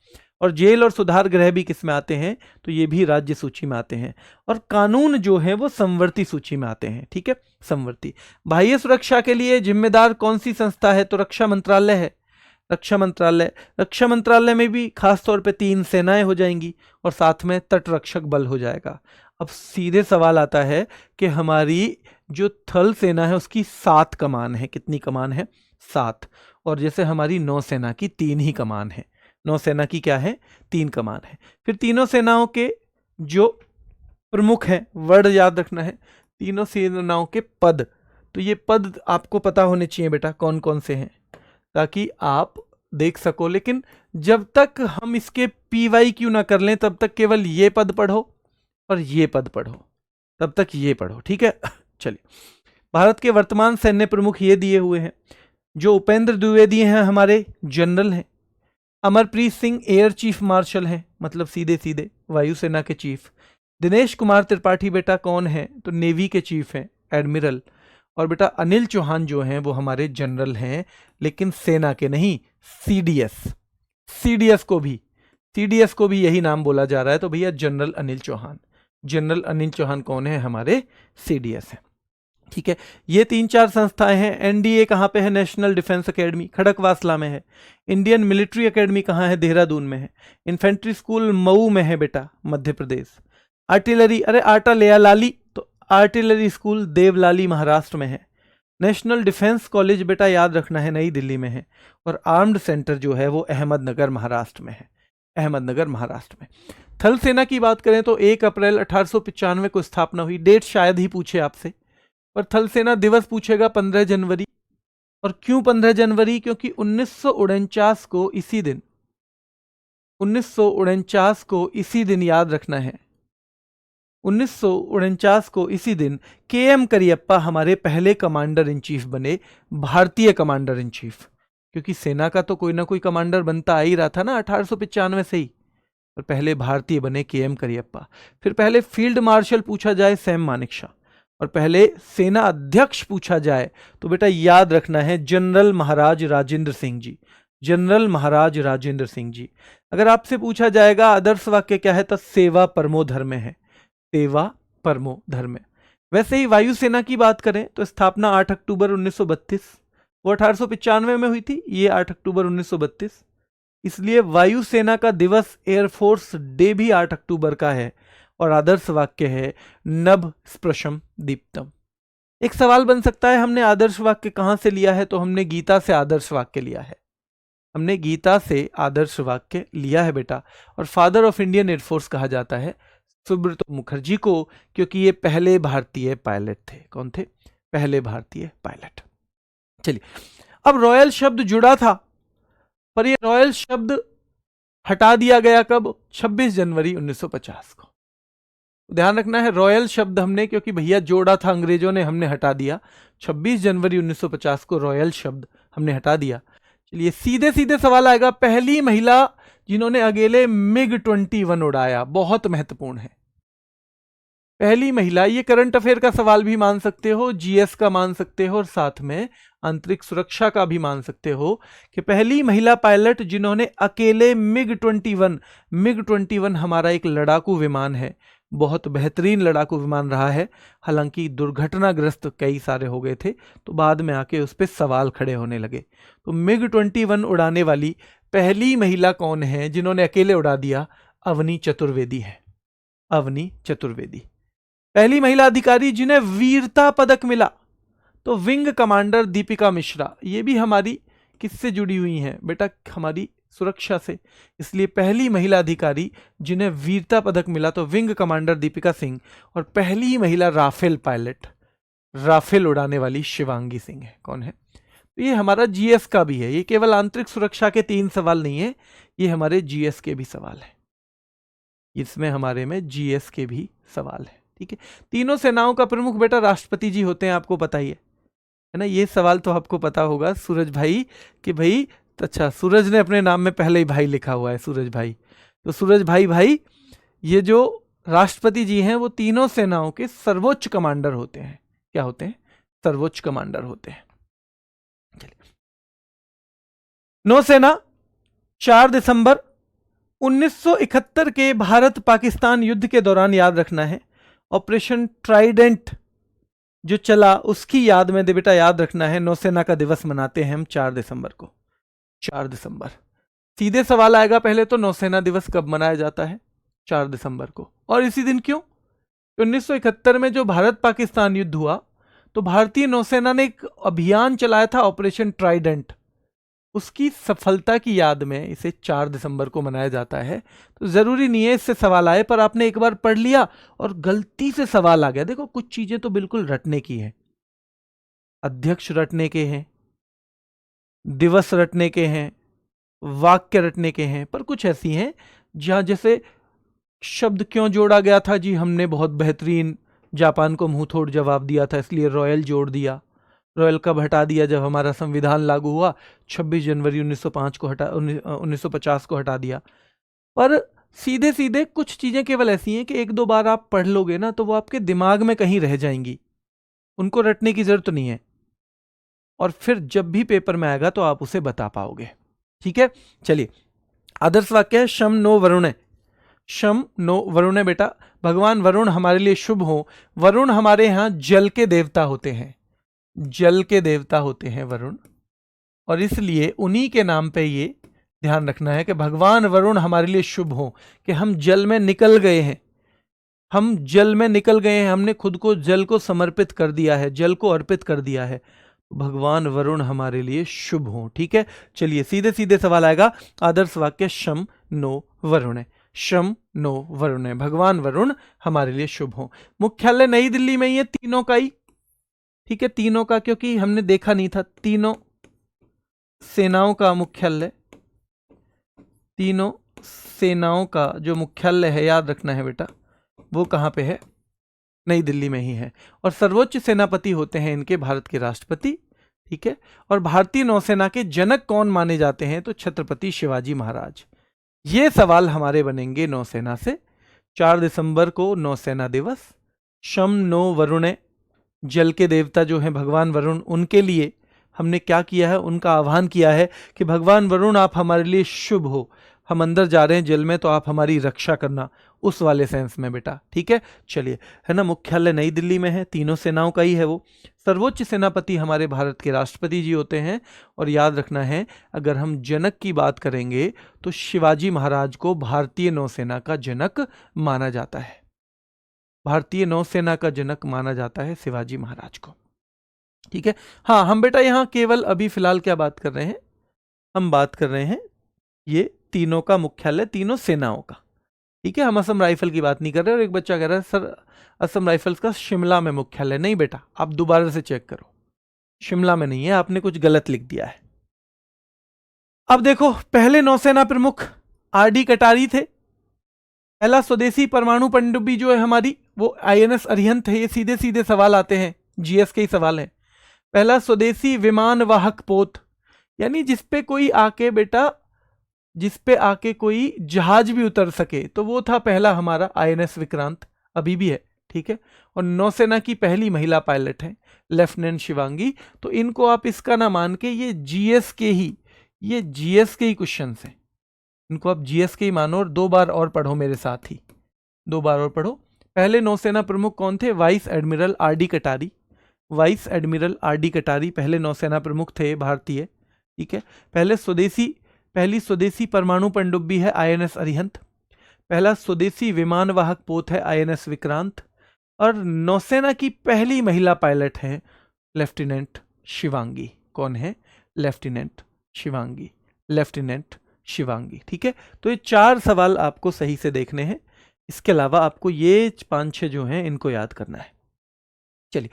[SPEAKER 1] और जेल और सुधार गृह भी किस में आते हैं? तो ये भी राज्य सूची में आते हैं। और कानून जो है वो संवर्ती सूची में आते हैं। ठीक है, संवर्ती। बाह्य सुरक्षा के लिए जिम्मेदार कौन सी संस्था है? तो रक्षा मंत्रालय है, रक्षा मंत्रालय। रक्षा मंत्रालय में भी खासतौर पे 3 सेनाएं हो जाएंगी और साथ में तटरक्षक बल हो जाएगा। अब सीधे सवाल आता है कि हमारी जो थल सेना है उसकी 7 कमान है। कितनी कमान है? 7। और जैसे हमारी नौसेना की 3 ही कमान है। नौसेना की क्या है? 3 कमान है। फिर तीनों सेनाओं के जो प्रमुख हैं, वर्ड याद रखना है, तीनों सेनाओं के पद। तो ये पद आपको पता होने चाहिए बेटा कौन कौन से हैं, ताकि आप देख सको। लेकिन जब तक हम इसके PYQ ना कर लें तब तक केवल ये पद पढ़ो और ये पद पढ़ो, तब तक ये पढ़ो। ठीक है, चलिए। भारत के वर्तमान सैन्य प्रमुख ये दिए हुए हैं। जो उपेंद्र द्विवेदी हैं हमारे जनरल हैं। Amarpreet Singh air chief martial हैं, मतलब सीधे सीधे वायुसेना के चीफ। दिनेश कुमार त्रिपाठी बेटा कौन है? तो नेवी के चीफ हैं, एडमिरल। और बेटा अनिल चौहान जो हैं वो हमारे जनरल हैं, लेकिन सेना के नहीं, सीडीएस को भी यही नाम बोला जा रहा है। तो भैया जनरल अनिल चौहान कौन है? हमारे सीडीएस हैं। ठीक है, ये 3-4 संस्थाएं हैं। एनडीए कहाँ पे है? नेशनल डिफेंस एकेडमी खड़कवासला में है। इंडियन मिलिट्री एकेडमी कहाँ है? देहरादून में है। इन्फेंट्री स्कूल मऊ में है बेटा, मध्य प्रदेश। आर्टिलरी, अरे आटा ले लाली, तो आर्टिलरी स्कूल देवलाली महाराष्ट्र में है। नेशनल डिफेंस कॉलेज बेटा याद रखना है, नई दिल्ली में है। और आर्म्ड सेंटर जो है वो अहमदनगर महाराष्ट्र में है, अहमदनगर महाराष्ट्र में। थल सेना की बात करें तो 1 अप्रैल 1895 को स्थापना हुई। डेट शायद ही पूछे आपसे, पर थल सेना दिवस पूछेगा 15 जनवरी। और क्यों 15 जनवरी? क्योंकि 1949 को इसी दिन, 1949 को इसी दिन याद रखना है, 1949 को इसी दिन KM करियप्पा हमारे पहले कमांडर इन चीफ बने, भारतीय कमांडर इन चीफ। क्योंकि सेना का तो कोई ना कोई कमांडर बनता आ ही रहा था ना 1895 से ही, और पहले भारतीय बने KM करियप्पा। फिर पहले फील्ड मार्शल पूछा जाए, सैम मानेकशॉ। और पहले सेना अध्यक्ष पूछा जाए तो बेटा याद रखना है जनरल महाराज राजेंद्र सिंह जी, जनरल महाराज राजेंद्र सिंह जी। अगर आपसे पूछा जाएगा आदर्श वाक्य क्या है तो सेवा परमो धर्म है, सेवा परमो धर्म। वैसे ही वायुसेना की बात करें तो स्थापना 8 अक्टूबर 1932, वो 1895 में हुई थी, ये 8 अक्टूबर 1932, इसलिए वायुसेना का दिवस एयरफोर्स डे भी 8 अक्टूबर का है। और आदर्श वाक्य है नभ स्पृशम दीप्तम। एक सवाल बन सकता है हमने आदर्श वाक्य कहां से लिया है, तो हमने गीता से आदर्श वाक्य लिया है, हमने गीता से आदर्श वाक्य लिया है बेटा। और फादर ऑफ इंडियन एयरफोर्स कहा जाता है सुब्रतो मुखर्जी को, क्योंकि ये पहले भारतीय पायलट थे। कौन थे? पहले भारतीय पायलट। चलिए, अब रॉयल शब्द जुड़ा था, पर ये रॉयल शब्द हटा दिया गया कब? 26 जनवरी 1950 को। ध्यान रखना है, रॉयल शब्द हमने क्योंकि भैया जोड़ा था अंग्रेजों ने, हमने हटा दिया। 26 जनवरी 1950 को रॉयल शब्द हमने हटा दिया। चलिए सीधे सीधे सवाल आएगा, पहली महिला जिन्होंने अकेले मिग 21 उड़ाया, बहुत महत्वपूर्ण है। पहली महिला, ये करंट अफेयर का सवाल भी मान सकते हो, जीएस का मान सकते हो, और साथ में आंतरिक सुरक्षा का भी मान सकते हो कि पहली महिला पायलट जिन्होंने अकेले मिग 21 हमारा एक लड़ाकू विमान है, बहुत बेहतरीन लड़ाकू विमान रहा है, हालांकि दुर्घटनाग्रस्त कई सारे हो गए थे, तो बाद में आके उस पर सवाल खड़े होने लगे। तो मिग 21 उड़ाने वाली पहली महिला कौन है जिन्होंने अकेले उड़ा दिया? अवनी चतुर्वेदी है, अवनी चतुर्वेदी। पहली महिला अधिकारी जिन्हें वीरता पदक मिला, तो विंग कमांडर दीपिका मिश्रा। ये भी हमारी किससे जुड़ी हुई हैं बेटा? हमारी सुरक्षा से, इसलिए पहली महिला अधिकारी जिन्हें वीरता पदक मिला तो विंग कमांडर दीपिका सिंह। और पहली महिला राफेल पायलट, राफेल उड़ाने वाली शिवांगी सिंह है। कौन है? तो ये हमारा जीएस का भी है, ये केवल आंतरिक सुरक्षा के 3 सवाल नहीं है, ये हमारे जीएस के भी सवाल है, इसमें हमारे में जीएस के भी सवाल है। ठीक है, तीनों सेनाओं का प्रमुख बेटा राष्ट्रपति जी होते हैं, आपको पता ही है ना। ये सवाल तो आपको पता होगा सूरज भाई कि भाई, अच्छा सूरज ने अपने नाम में पहले ही भाई लिखा हुआ है, सूरज भाई। तो सूरज भाई ये जो राष्ट्रपति जी हैं वो तीनों सेनाओं के सर्वोच्च कमांडर होते हैं। क्या होते हैं? सर्वोच्च कमांडर होते हैं। नौसेना 4 दिसंबर 1971 के भारत पाकिस्तान युद्ध के दौरान, याद रखना है, ऑपरेशन ट्राइडेंट जो चला उसकी याद में दे बेटा, याद रखना है नौसेना का दिवस मनाते हैं हम 4 दिसंबर को। 4 दिसंबर। सीधे सवाल आएगा पहले तो, नौसेना दिवस कब मनाया जाता है? 4 दिसंबर को। और इसी दिन क्यों? 1971 में जो भारत पाकिस्तान युद्ध हुआ तो भारतीय नौसेना ने एक अभियान चलाया था ऑपरेशन ट्राइडेंट, उसकी सफलता की याद में इसे 4 दिसंबर को मनाया जाता है। तो जरूरी नहीं है इससे सवाल आए, पर आपने एक बार पढ़ लिया और गलती से सवाल आ गया। देखो कुछ चीजें तो बिल्कुल रटने की है, अध्यक्ष रटने के हैं, दिवस रटने के हैं, वाक्य रटने के हैं, पर कुछ ऐसी हैं जहां जैसे शब्द क्यों जोड़ा गया था जी, हमने बहुत बेहतरीन जापान को मुंह तोड़ जवाब दिया था, इसलिए रॉयल जोड़ दिया। रॉयल कब हटा दिया? जब हमारा संविधान लागू हुआ 26 जनवरी 1905 को 1950 को हटा दिया। पर सीधे सीधे कुछ चीजें केवल ऐसी हैं कि 1-2 बार आप पढ़ लोगे ना तो वो आपके दिमाग में कहीं रह जाएंगी, उनको रटने की जरूरत नहीं है, और फिर जब भी पेपर में आएगा तो आप उसे बता पाओगे। ठीक है, चलिए आदर्श वाक्य है शम नो वरुण। शम नो वरुण बेटा, भगवान वरुण हमारे लिए शुभ हो। वरुण हमारे यहां जल के देवता होते हैं, जल के देवता होते हैं वरुण, और इसलिए उन्हीं के नाम पे ये ध्यान रखना है कि भगवान वरुण हमारे लिए शुभ हो, कि हम जल में निकल गए हैं, हम जल में निकल गए हैं, हमने खुद को जल को समर्पित कर दिया है, जल को अर्पित कर दिया है, भगवान वरुण हमारे लिए शुभ हो। ठीक है, चलिए सीधे सीधे सवाल आएगा, आदर्श वाक्य शम नो वरुण, शम नो वरुण, भगवान वरुण हमारे लिए शुभ हो। मुख्यालय नई दिल्ली में ही है, तीनों का ही। ठीक है, तीनों का, क्योंकि हमने देखा नहीं था, तीनों सेनाओं का मुख्यालय, तीनों सेनाओं का जो मुख्यालय है, याद रखना है बेटा, वो कहां पे है? नई दिल्ली में ही है। और सर्वोच्च सेनापति होते हैं इनके भारत के राष्ट्रपति। ठीक है, और भारतीय नौसेना के जनक कौन माने जाते हैं? तो छत्रपति शिवाजी महाराज। ये सवाल हमारे बनेंगे नौसेना से। 4 दिसंबर को नौसेना दिवस, शम नो वरुण, जल के देवता जो हैं भगवान वरुण, उनके लिए हमने क्या किया है, उनका आह्वान किया है कि भगवान वरुण आप हमारे लिए शुभ हो, हम अंदर जा रहे हैं जल में तो आप हमारी रक्षा करना, उस वाले सेंस में बेटा। ठीक है, चलिए, है ना, मुख्यालय नई दिल्ली में है, तीनों सेनाओं का ही है वो। सर्वोच्च सेनापति हमारे भारत के राष्ट्रपति जी होते हैं। और याद रखना है, अगर हम जनक की बात करेंगे तो शिवाजी महाराज को भारतीय नौसेना का जनक माना जाता है। भारतीय नौसेना का जनक माना जाता है शिवाजी महाराज को। ठीक है, हाँ, हम बेटा यहाँ केवल अभी फिलहाल क्या बात कर रहे हैं, हम बात कर रहे हैं ये तीनों का मुख्यालय, तीनों सेनाओं का। ठीक है, हम असम राइफल की बात नहीं कर रहे। और एक बच्चा कह रहा है सर असम राइफल्स का शिमला में मुख्यालय। नहीं बेटा, आप दोबारा से चेक करो, शिमला में नहीं है, आपने कुछ गलत लिख दिया है। अब देखो, पहले नौसेना प्रमुख आरडी कटारी थे। पहला स्वदेशी परमाणु पनडुब्बी जो है हमारी, वो आईएनएस अरिहंत है। ये सीधे सीधे सवाल आते हैं, जीएस के ही सवाल हैं। पहला स्वदेशी विमान वाहक पोत, यानी जिसपे कोई आके बेटा, जिसपे आके कोई जहाज भी उतर सके, तो वो था पहला हमारा आईएनएस विक्रांत, अभी भी है। ठीक है, और नौसेना की पहली महिला पायलट है लेफ्टिनेंट शिवांगी। तो इनको आप इसका ना मान के, ये जीएस के ही क्वेश्चन हैं, इनको आप जीएस के ही मानो। और 2 बार और पढ़ो मेरे साथ ही, 2 बार और पढ़ो। पहले नौसेना प्रमुख कौन थे? वाइस एडमिरल आरडी कटारी। वाइस एडमिरल आरडी कटारी पहले नौसेना प्रमुख थे भारतीय। ठीक है, पहली स्वदेशी परमाणु पनडुब्बी है आईएनएस अरिहंत। पहला स्वदेशी विमान वाहक पोत है आईएनएस विक्रांत। और नौसेना की पहली महिला पायलट है लेफ्टिनेंट शिवांगी। कौन है? Lieutenant Shivangi, lieutenant Shivangi. ठीक है, तो ये 4 सवाल आपको सही से देखने हैं। इसके अलावा आपको ये 5-6 जो हैं इनको याद करना है। चलिए,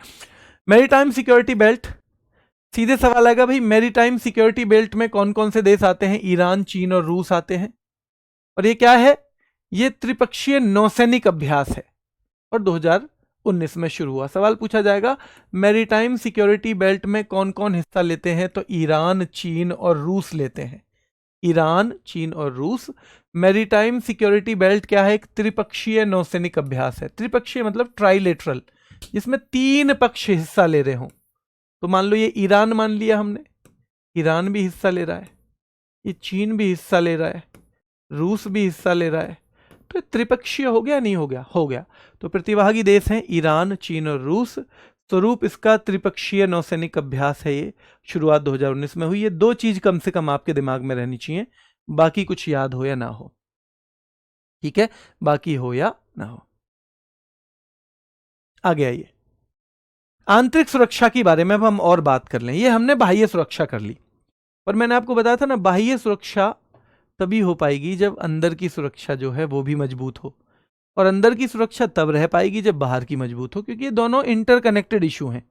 [SPEAKER 1] मैरीटाइम सिक्योरिटी बेल्ट, सीधे सवाल आएगा भाई, मैरीटाइम सिक्योरिटी बेल्ट में कौन कौन से देश आते हैं? ईरान, चीन और रूस आते हैं। और ये क्या है? ये त्रिपक्षीय नौसैनिक अभ्यास है और 2019 में शुरू हुआ। सवाल पूछा जाएगा मैरीटाइम सिक्योरिटी बेल्ट में कौन कौन हिस्सा लेते हैं? तो ईरान, चीन और रूस लेते हैं। ईरान, चीन और रूस। मैरीटाइम सिक्योरिटी बेल्ट क्या है? एक त्रिपक्षीय नौसैनिक अभ्यास है। त्रिपक्षीय मतलब ट्राइलेटरल, जिसमें 3 पक्ष हिस्सा ले रहे हों। तो मान लो ये ईरान मान लिया हमने, ईरान भी हिस्सा ले रहा है, ये चीन भी हिस्सा ले रहा है, रूस भी हिस्सा ले रहा है। तो त्रिपक्षीय हो गया, नहीं हो गया? हो गया। तो प्रतिभागी देश हैं ईरान, चीन और रूस। स्वरूप इसका त्रिपक्षीय नौसैनिक अभ्यास है। ये शुरुआत 2019 में हुई। ये 2 चीज कम से कम आपके दिमाग में रहनी चाहिए, बाकी कुछ याद हो या ना हो। ठीक है, बाकी हो या ना हो। आगे आइए, आंतरिक सुरक्षा के बारे में अब हम और बात कर लें। ये हमने बाह्य सुरक्षा कर ली, पर मैंने आपको बताया था ना, बाह्य सुरक्षा तभी हो पाएगी जब अंदर की सुरक्षा जो है वो भी मजबूत हो, और अंदर की सुरक्षा तब रह पाएगी जब बाहर की मजबूत हो, क्योंकि ये दोनों इंटरकनेक्टेड इशू हैं,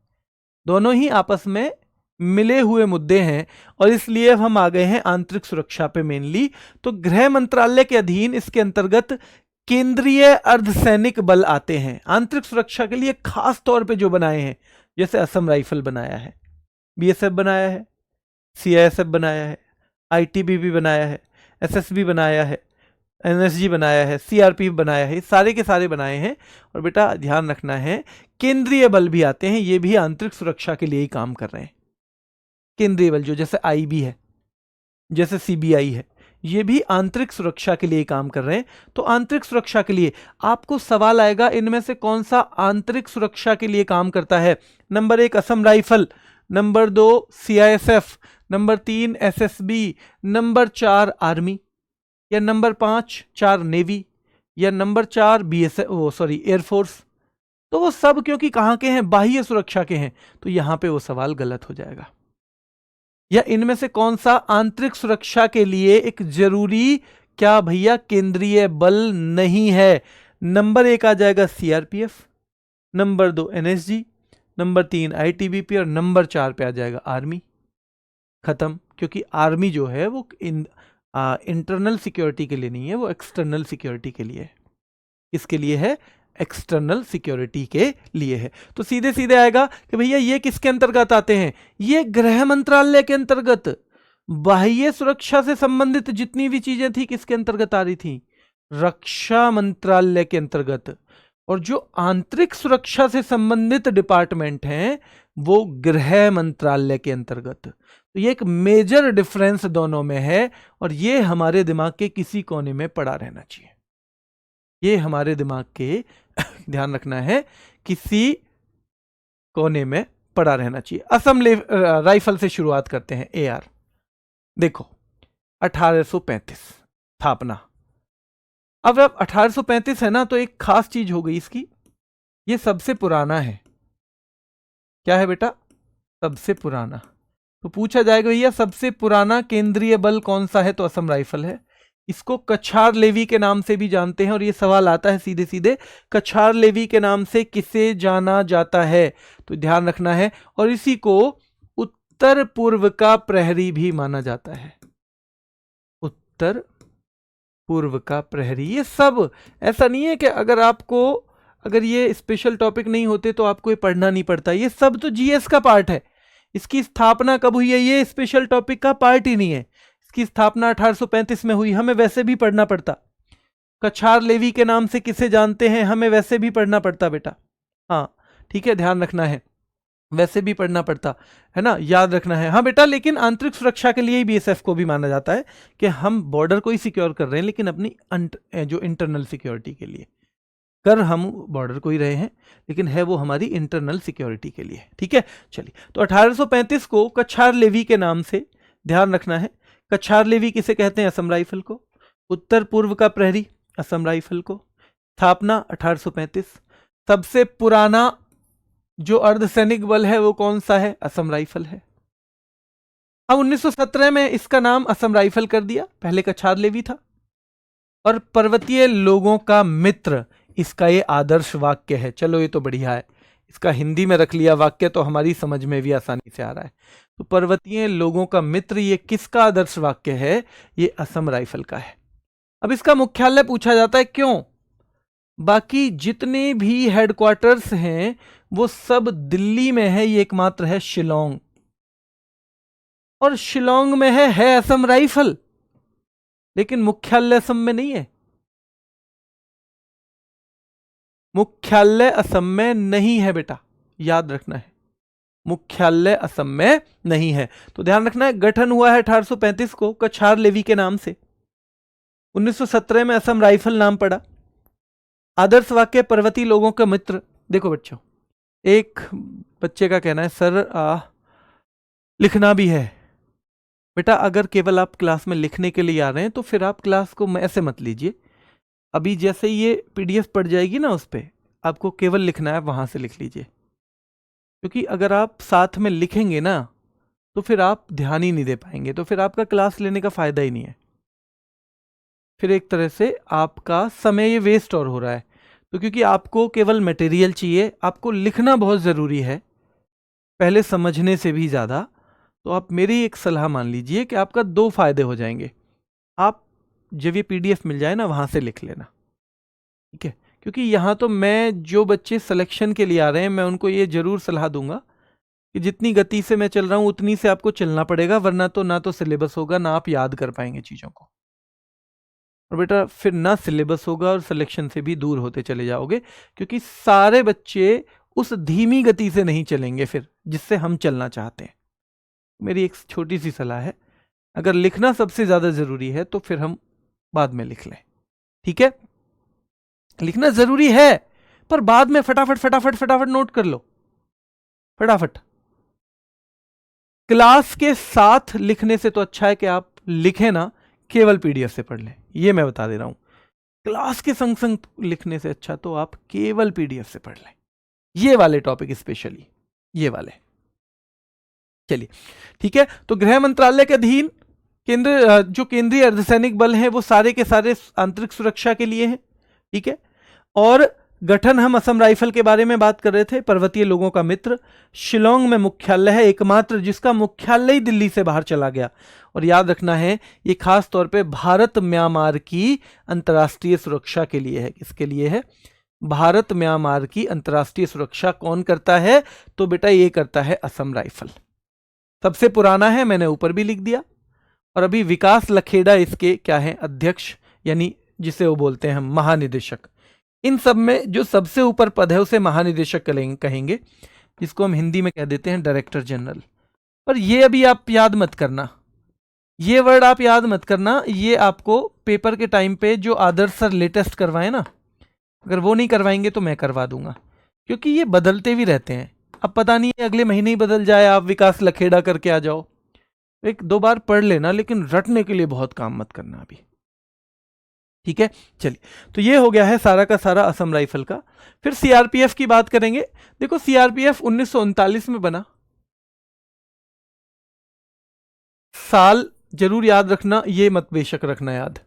[SPEAKER 1] दोनों ही आपस में मिले हुए मुद्दे हैं। और इसलिए हम आ गए हैं आंतरिक सुरक्षा पे मेनली। तो गृह मंत्रालय के अधीन इसके अंतर्गत केंद्रीय अर्धसैनिक बल आते हैं आंतरिक सुरक्षा के लिए खास तौर पे जो बनाए हैं, जैसे असम राइफल बनाया है, बीएसएफ बनाया है, सीआईएसएफ बनाया है, आईटीबीपी बनाया है, एसएसबी बनाया है, एनएसजी बनाया है, सीआरपीएफ बनाया है, सारे के सारे बनाए हैं। और बेटा ध्यान रखना है, केंद्रीय बल भी आते हैं, ये भी आंतरिक सुरक्षा के लिए ही काम कर रहे हैं। केंद्रीय बल जो जैसे आईबी है, जैसे सीबीआई है, ये भी आंतरिक सुरक्षा के लिए काम कर रहे हैं। तो आंतरिक सुरक्षा के लिए आपको सवाल आएगा, इनमें से कौन सा आंतरिक सुरक्षा के लिए काम करता है? Number 1 Assam rifle, number 2 CISF, number 3 SSB, number 4 army, या नंबर 4 नेवी, या नंबर 4 बीएसएफ, एयरफोर्स। तो वो सब क्योंकि कहां के हैं? बाह्य सुरक्षा के हैं, तो यहां पे वो सवाल गलत हो जाएगा। या इनमें से कौन सा आंतरिक सुरक्षा के लिए एक जरूरी क्या भैया केंद्रीय बल नहीं है? नंबर 1 आ जाएगा CRPF, number 2 NSG, number 3 ITBP और नंबर 4 पे आ जाएगा आर्मी। खत्म। क्योंकि आर्मी जो है वो इंटरनल सिक्योरिटी के लिए नहीं है, वो एक्सटर्नल सिक्योरिटी के लिए है। इसके लिए है एक्सटर्नल सिक्योरिटी के लिए है। तो सीधे सीधे आएगा कि भैया ये किसके अंतर्गत आते हैं? ये गृह मंत्रालय के अंतर्गत। बाह्य सुरक्षा से संबंधित जितनी भी चीजें थी किसके अंतर्गत आ रही थी? रक्षा मंत्रालय के अंतर्गत। और जो आंतरिक सुरक्षा से संबंधित डिपार्टमेंट हैं वो गृह मंत्रालय के अंतर्गत। तो ये एक मेजर डिफरेंस दोनों में है और ये हमारे दिमाग के किसी कोने में पड़ा रहना चाहिए। ये हमारे दिमाग के ध्यान रखना है, किसी कोने में पड़ा रहना चाहिए। असम राइफल से शुरुआत करते हैं। AR देखो 1835 स्थापना। अब 1835 है ना, तो एक खास चीज हो गई इसकी, ये सबसे पुराना है। क्या है बेटा? सबसे पुराना। तो पूछा जाएगा भैया सबसे पुराना केंद्रीय बल कौन सा है, तो असम राइफल है। इसको कछार लेवी के नाम से भी जानते हैं और ये सवाल आता है सीधे सीधे, कछार लेवी के नाम से किसे जाना जाता है, तो ध्यान रखना है। और इसी को उत्तर पूर्व का प्रहरी भी माना जाता है। उत्तर पूर्व का प्रहरी। ये सब ऐसा नहीं है कि अगर ये स्पेशल टॉपिक नहीं होते तो आपको ये पढ़ना नहीं पड़ता, ये सब तो GS का पार्ट है। इसकी स्थापना कब हुई है ये स्पेशल टॉपिक का पार्ट ही नहीं है। इसकी स्थापना 1835 में हुई, हमें वैसे भी पढ़ना पड़ता। कछार लेवी के नाम से किसे जानते हैं, हमें वैसे भी पढ़ना पड़ता बेटा। हाँ ठीक है, ध्यान रखना है, वैसे भी पढ़ना पड़ता है ना, याद रखना है। हाँ बेटा, लेकिन आंतरिक सुरक्षा के लिए BSF को भी माना जाता है कि हम बॉर्डर को ही सिक्योर कर रहे हैं, लेकिन अपनी जो इंटरनल सिक्योरिटी के लिए। कर हम बॉर्डर को ही रहे हैं, लेकिन है वो हमारी इंटरनल सिक्योरिटी के लिए। ठीक है, चलिए। तो 1835 को कछार लेवी के नाम से ध्यान रखना है। कछार लेवी किसे कहते हैं? असम राइफल को। उत्तर पूर्व का प्रहरी असम राइफल को। स्थापना 1835। सबसे पुराना जो अर्धसैनिक बल है वो कौन सा है? असम राइफल है। अब 1917 में इसका नाम असम राइफल कर दिया, पहले कछार लेवी था। और पर्वतीय लोगों का मित्र इसका ये आदर्श वाक्य है। चलो ये तो बढ़िया है, इसका हिंदी में रख लिया वाक्य तो हमारी समझ में भी आसानी से आ रहा है। तो पर्वतीय लोगों का मित्र ये किसका आदर्श वाक्य है? ये असम राइफल का है। अब इसका मुख्यालय पूछा जाता है क्यों? बाकी जितने भी हेडक्वार्टर्स हैं वो सब दिल्ली में है, ये एकमात्र है शिलोंग। और शिलोंग में है असम राइफल, लेकिन मुख्यालय असम में नहीं है। मुख्यालय असम में नहीं है बेटा, याद रखना है, मुख्यालय असम में नहीं है। तो ध्यान रखना है, गठन हुआ है 1835 को कछार लेवी के नाम से। 1917 में असम राइफल नाम पड़ा। आदर्श वाक्य पर्वतीय लोगों का मित्र। देखो बच्चों, एक बच्चे का कहना है सर लिखना भी है। बेटा अगर केवल आप क्लास में लिखने के लिए आ रहे हैं तो फिर आप क्लास को ऐसे मत लीजिए। अभी जैसे ये PDF पढ़ जाएगी ना, उस पर आपको केवल लिखना है, वहां से लिख लीजिए। क्योंकि अगर आप साथ में लिखेंगे ना तो फिर आप ध्यान ही नहीं दे पाएंगे, तो फिर आपका क्लास लेने का फायदा ही नहीं है। फिर एक तरह से आपका समय ये वेस्ट और हो रहा है। तो क्योंकि आपको केवल मटेरियल चाहिए, आपको लिखना बहुत ज़रूरी है पहले समझने से भी ज़्यादा। तो आप मेरी एक सलाह मान लीजिए कि आपका 2 फायदे हो जाएंगे। आप जब ये PDF मिल जाए ना वहाँ से लिख लेना, ठीक है। क्योंकि यहाँ तो मैं जो बच्चे सिलेक्शन के लिए आ रहे हैं मैं उनको ये ज़रूर सलाह दूंगा कि जितनी गति से मैं चल रहा हूँ उतनी से आपको चलना पड़ेगा, वरना तो ना तो सिलेबस होगा ना आप याद कर पाएंगे चीज़ों को। और बेटा फिर ना सिलेबस होगा और सिलेक्शन से भी दूर होते चले जाओगे, क्योंकि सारे बच्चे उस धीमी गति से नहीं चलेंगे फिर जिससे हम चलना चाहते हैं। मेरी एक छोटी सी सलाह है, अगर लिखना सबसे ज़्यादा ज़रूरी है तो फिर हम बाद में लिख लें, ठीक है। लिखना ज़रूरी है पर बाद में फटाफट फटाफट फटाफट नोट कर लो, फटाफट। क्लास के साथ लिखने से तो अच्छा है कि आप लिखें ना, केवल PDF से पढ़ लें। ये मैं बता दे रहा हूं, क्लास के संग संग लिखने से अच्छा तो आप केवल PDF से पढ़ लें, ये वाले टॉपिक स्पेशली, ये वाले। चलिए ठीक है। तो गृह मंत्रालय के अधीन जो केंद्रीय अर्धसैनिक बल हैं वो सारे के सारे आंतरिक सुरक्षा के लिए हैं, ठीक है। और गठन हम असम राइफल के बारे में बात कर रहे थे, पर्वतीय लोगों का मित्र। शिलोंग में मुख्यालय है, एकमात्र जिसका मुख्यालय दिल्ली से बाहर चला गया। और याद रखना है ये खास तौर पे भारत म्यांमार की अंतर्राष्ट्रीय सुरक्षा के लिए है। किसके लिए है? भारत म्यांमार की अंतर्राष्ट्रीय सुरक्षा कौन करता है? तो बेटा ये करता है असम राइफल। सबसे पुराना है, मैंने ऊपर भी लिख दिया। और अभी विकास लखेड़ा इसके क्या है? अध्यक्ष, यानी जिसे वो बोलते हैं हम महानिदेशक। इन सब में जो सबसे ऊपर पद है उसे महानिदेशक कहेंगे, जिसको हम हिंदी में कह देते हैं डायरेक्टर जनरल। पर ये अभी आप याद मत करना, ये वर्ड आप याद मत करना, ये आपको पेपर के टाइम पे जो आदर्श सर लेटेस्ट करवाए ना, अगर वो नहीं करवाएंगे तो मैं करवा दूंगा, क्योंकि ये बदलते भी रहते हैं। अब पता नहीं अगले महीने ही बदल जाए, आप विकास लखेड़ा करके आ जाओ। एक दो बार पढ़ लेना, लेकिन रटने के लिए बहुत काम मत करना अभी, ठीक है। चलिए, तो ये हो गया है सारा का सारा असम राइफल का। फिर सीआरपीएफ की बात करेंगे। देखो सीआरपीएफ 1939 में बना, साल जरूर याद रखना, ये मत बेशक रखना याद।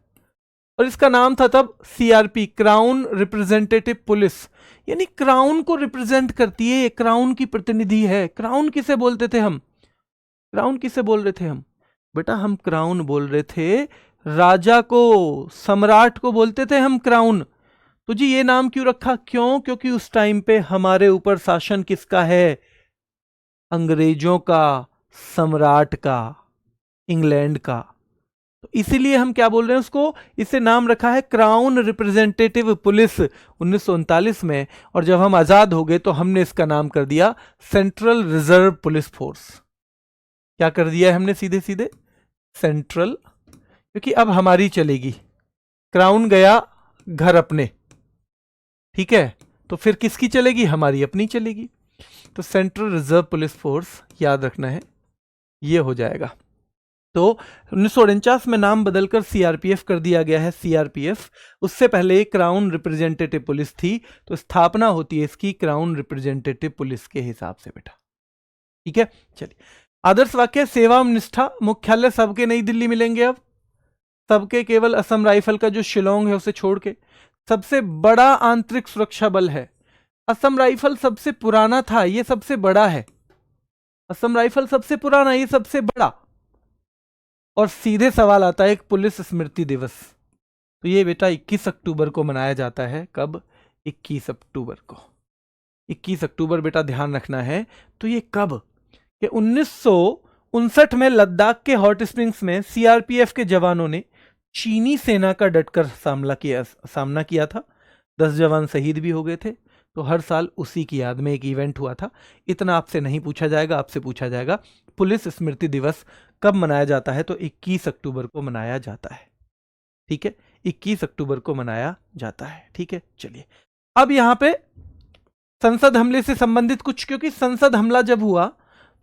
[SPEAKER 1] और इसका नाम था तब सीआरपी, क्राउन रिप्रेजेंटेटिव पुलिस, यानी क्राउन को रिप्रेजेंट करती है, क्राउन की प्रतिनिधि है। क्राउन किसे बोलते थे हम? क्राउन किसे बोल रहे थे हम बेटा? हम क्राउन बोल रहे थे राजा को, सम्राट को बोलते थे हम क्राउन। तो जी ये नाम क्यों रखा? क्यों? क्योंकि उस टाइम पे हमारे ऊपर शासन किसका है? अंग्रेजों का, सम्राट का, इंग्लैंड का। तो इसीलिए हम क्या बोल रहे हैं उसको, इसे नाम रखा है क्राउन रिप्रेजेंटेटिव पुलिस 1939 में। और जब हम आजाद हो गए तो हमने इसका नाम कर दिया सेंट्रल रिजर्व पुलिस फोर्स। क्या कर दिया है हमने? सीधे सीधे सेंट्रल, क्योंकि अब हमारी चलेगी। क्राउन गया घर अपने, ठीक है, तो फिर किसकी चलेगी? हमारी अपनी चलेगी। तो सेंट्रल रिजर्व पुलिस फोर्स याद रखना है, ये हो जाएगा। तो 1949 में नाम बदलकर सीआरपीएफ कर दिया गया है, सीआरपीएफ। उससे पहले क्राउन रिप्रेजेंटेटिव पुलिस थी, तो स्थापना होती है इसकी क्राउन रिप्रेजेंटेटिव पुलिस के हिसाब से बेटा, ठीक है। चलिए, आदर्श वाक्य, सेवा एवं निष्ठा। मुख्यालय सबके नई दिल्ली मिलेंगे, अब सबके केवल असम राइफल का जो शिलोंग है उसे छोड़ के। सबसे बड़ा आंतरिक सुरक्षा बल है। असम राइफल सबसे पुराना था, ये सबसे बड़ा है। असम राइफल सबसे पुराना, ये सबसे बड़ा। और सीधे सवाल आता है एक पुलिस स्मृति दिवस, तो ये बेटा 21 अक्टूबर को मनाया जाता है। कब? 21 अक्टूबर को। 21 अक्टूबर बेटा ध्यान रखना है। तो ये कब? कि 1959 में लद्दाख के हॉट स्प्रिंग्स में सीआरपीएफ के जवानों ने चीनी सेना का डटकर सामना किया था। 10 जवान शहीद भी हो गए थे। तो हर साल उसी की याद में एक इवेंट हुआ था। इतना आपसे नहीं पूछा जाएगा, आपसे पूछा जाएगा पुलिस स्मृति दिवस कब मनाया जाता है? तो 21 अक्टूबर को मनाया जाता है, ठीक है। 21 अक्टूबर को मनाया जाता है, ठीक है। चलिए, अब यहां पे संसद हमले से संबंधित कुछ, क्योंकि संसद हमला जब हुआ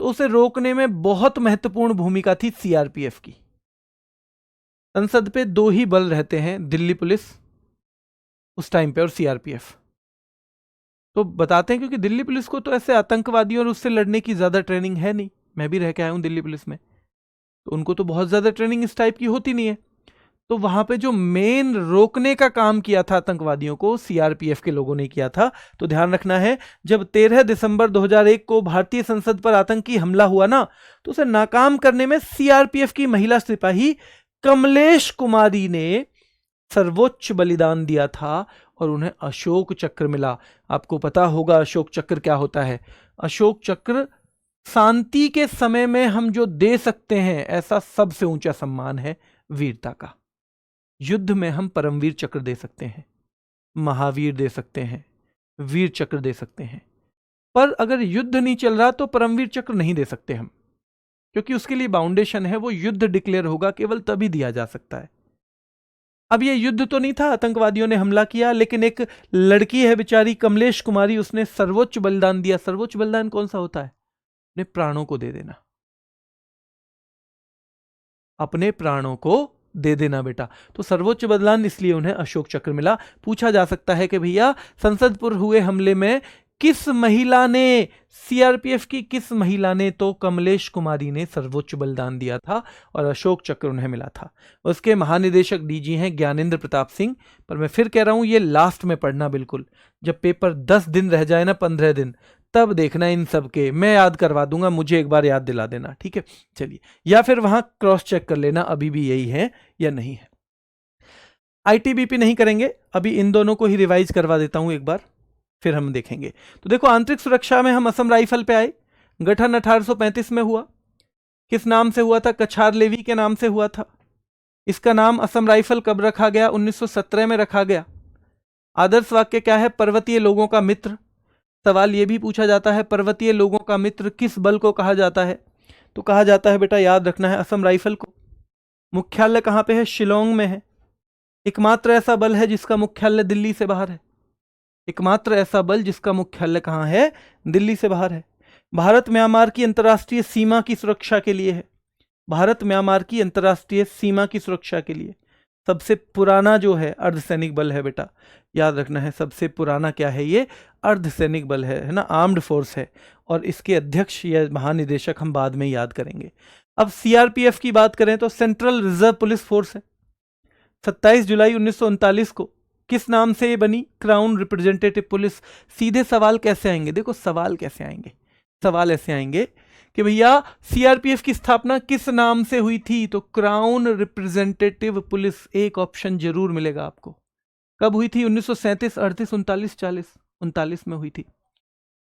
[SPEAKER 1] तो उसे रोकने में बहुत महत्वपूर्ण भूमिका थी सीआरपीएफ की। संसद पे दो ही बल रहते हैं, दिल्ली पुलिस उस टाइम पे और सीआरपीएफ। तो बताते हैं, क्योंकि दिल्ली पुलिस को तो ऐसे आतंकवादियों और उससे लड़ने की ज्यादा ट्रेनिंग है नहीं। मैं भी रह के आया हूं दिल्ली पुलिस में, तो उनको तो बहुत ज्यादा ट्रेनिंग इस टाइप की होती नहीं है। तो वहां पे जो मेन रोकने का काम किया था आतंकवादियों को, सीआरपीएफ के लोगों ने किया था। तो ध्यान रखना है, जब 13 दिसंबर 2001 को भारतीय संसद पर आतंकी हमला हुआ ना, तो उसे नाकाम करने में सीआरपीएफ की महिला सिपाही कमलेश कुमारी ने सर्वोच्च बलिदान दिया था और उन्हें अशोक चक्र मिला। आपको पता होगा अशोक चक्र क्या होता है? अशोक चक्र शांति के समय में हम जो दे सकते हैं ऐसा सबसे ऊंचा सम्मान है वीरता का। युद्ध में हम परमवीर चक्र दे सकते हैं, महावीर दे सकते हैं, वीर चक्र दे सकते हैं, पर अगर युद्ध नहीं चल रहा तो परमवीर चक्र नहीं दे सकते हम, क्योंकि उसके लिए बाउंडेशन है, वो युद्ध डिक्लेयर होगा, केवल तभी दिया जा सकता है। अब ये युद्ध तो नहीं था, आतंकवादियों ने हमला किया, लेकिन एक लड़की है बेचारी कमलेश कुमारी, उसने सर्वोच्च बलिदान दिया। सर्वोच्च बलिदान कौन सा होता है? अपने प्राणों को दे देना, अपने प्राणों को दे देना बेटा। तो सर्वोच्च बलिदान, इसलिए उन्हें अशोक चक्र मिला। पूछा जा सकता है कि भैया संसद पर हुए हमले में किस महिला ने, सीआरपीएफ की किस महिला ने? तो कमलेश कुमारी ने सर्वोच्च बलिदान दिया था और अशोक चक्र उन्हें मिला था। उसके महानिदेशक डीजी हैं ज्ञानेंद्र प्रताप सिंह। पर मैं फिर कह रहा हूं, ये लास्ट में पढ़ना बिल्कुल, जब पेपर 10 दिन रह जाए ना, 15 दिन, तब देखना इन सब के। मैं याद करवा दूंगा, मुझे एक बार याद दिला देना, ठीक है। चलिए, या फिर वहां क्रॉस चेक कर लेना अभी भी यही है या नहीं है। आईटीबीपी नहीं करेंगे अभी, इन दोनों को ही रिवाइज करवा देता हूं एक बार, फिर हम देखेंगे। तो देखो, आंतरिक सुरक्षा में हम असम राइफल पे आए। गठन 1835 में हुआ। किस नाम से हुआ था? कछार लेवी के नाम से हुआ था। इसका नाम असम राइफल कब रखा गया? 1917 में रखा गया। आदर्श वाक्य क्या है? पर्वतीय लोगों का मित्र। सवाल ये भी पूछा जाता है, पर्वतीय लोगों का मित्र किस बल को कहा जाता है? तो कहा जाता है बेटा, याद रखना है, असम राइफल को। मुख्यालय कहाँ पे है? शिलोंग में है। एकमात्र ऐसा बल है जिसका मुख्यालय दिल्ली से बाहर है। एकमात्र ऐसा बल जिसका मुख्यालय कहाँ है? दिल्ली से बाहर है। भारत म्यांमार की अंतर्राष्ट्रीय सीमा की सुरक्षा के लिए है। भारत म्यांमार की अंतर्राष्ट्रीय सीमा की सुरक्षा के लिए सबसे पुराना जो है अर्धसैनिक बल है बेटा, याद रखना है। सबसे पुराना क्या है? ये अर्धसैनिक बल है ना, आर्म्ड फोर्स है। और इसके अध्यक्ष या महानिदेशक हम बाद में याद करेंगे। अब सीआरपीएफ की बात करें तो सेंट्रल रिजर्व पुलिस फोर्स है। 27 जुलाई 1939 को किस नाम से ये बनी? Crown representative police. सीधे सवाल कैसे आएंगे? देखो सवाल कैसे आएंगे, सवाल ऐसे आएंगे कि भैया सीआरपीएफ की स्थापना किस नाम से हुई थी? तो क्राउन रिप्रेजेंटेटिव पुलिस, एक ऑप्शन जरूर मिलेगा आपको। कब हुई थी? 1937, 38, 39, 40। 39 में हुई थी।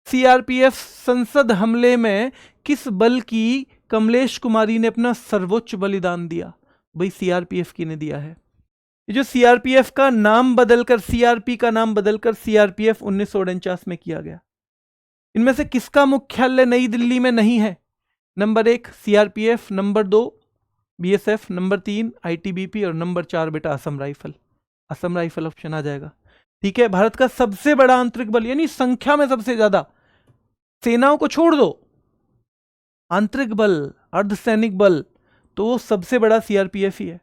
[SPEAKER 1] सीआरपीएफ संसद हमले में किस बल की कमलेश कुमारी ने अपना सर्वोच्च बलिदान दिया? भाई सीआरपीएफ की ने दिया है। ये जो सीआरपीएफ का नाम बदलकर, सीआरपी का नाम बदलकर सीआरपीएफ 1949 में किया गया। इनमें से किसका मुख्यालय नई दिल्ली में नहीं है? Number 1 CRPF, number 2 BSF, number 3 ITBP और नंबर 4 बेटा Assam rifle. Assam rifle option आ जाएगा। ठीक है, भारत का सबसे बड़ा आंतरिक बल, यानी संख्या में सबसे ज्यादा, सेनाओं को छोड़ दो, आंतरिक बल, अर्धसैनिक बल, तो वो सबसे बड़ा सीआरपीएफ ही है।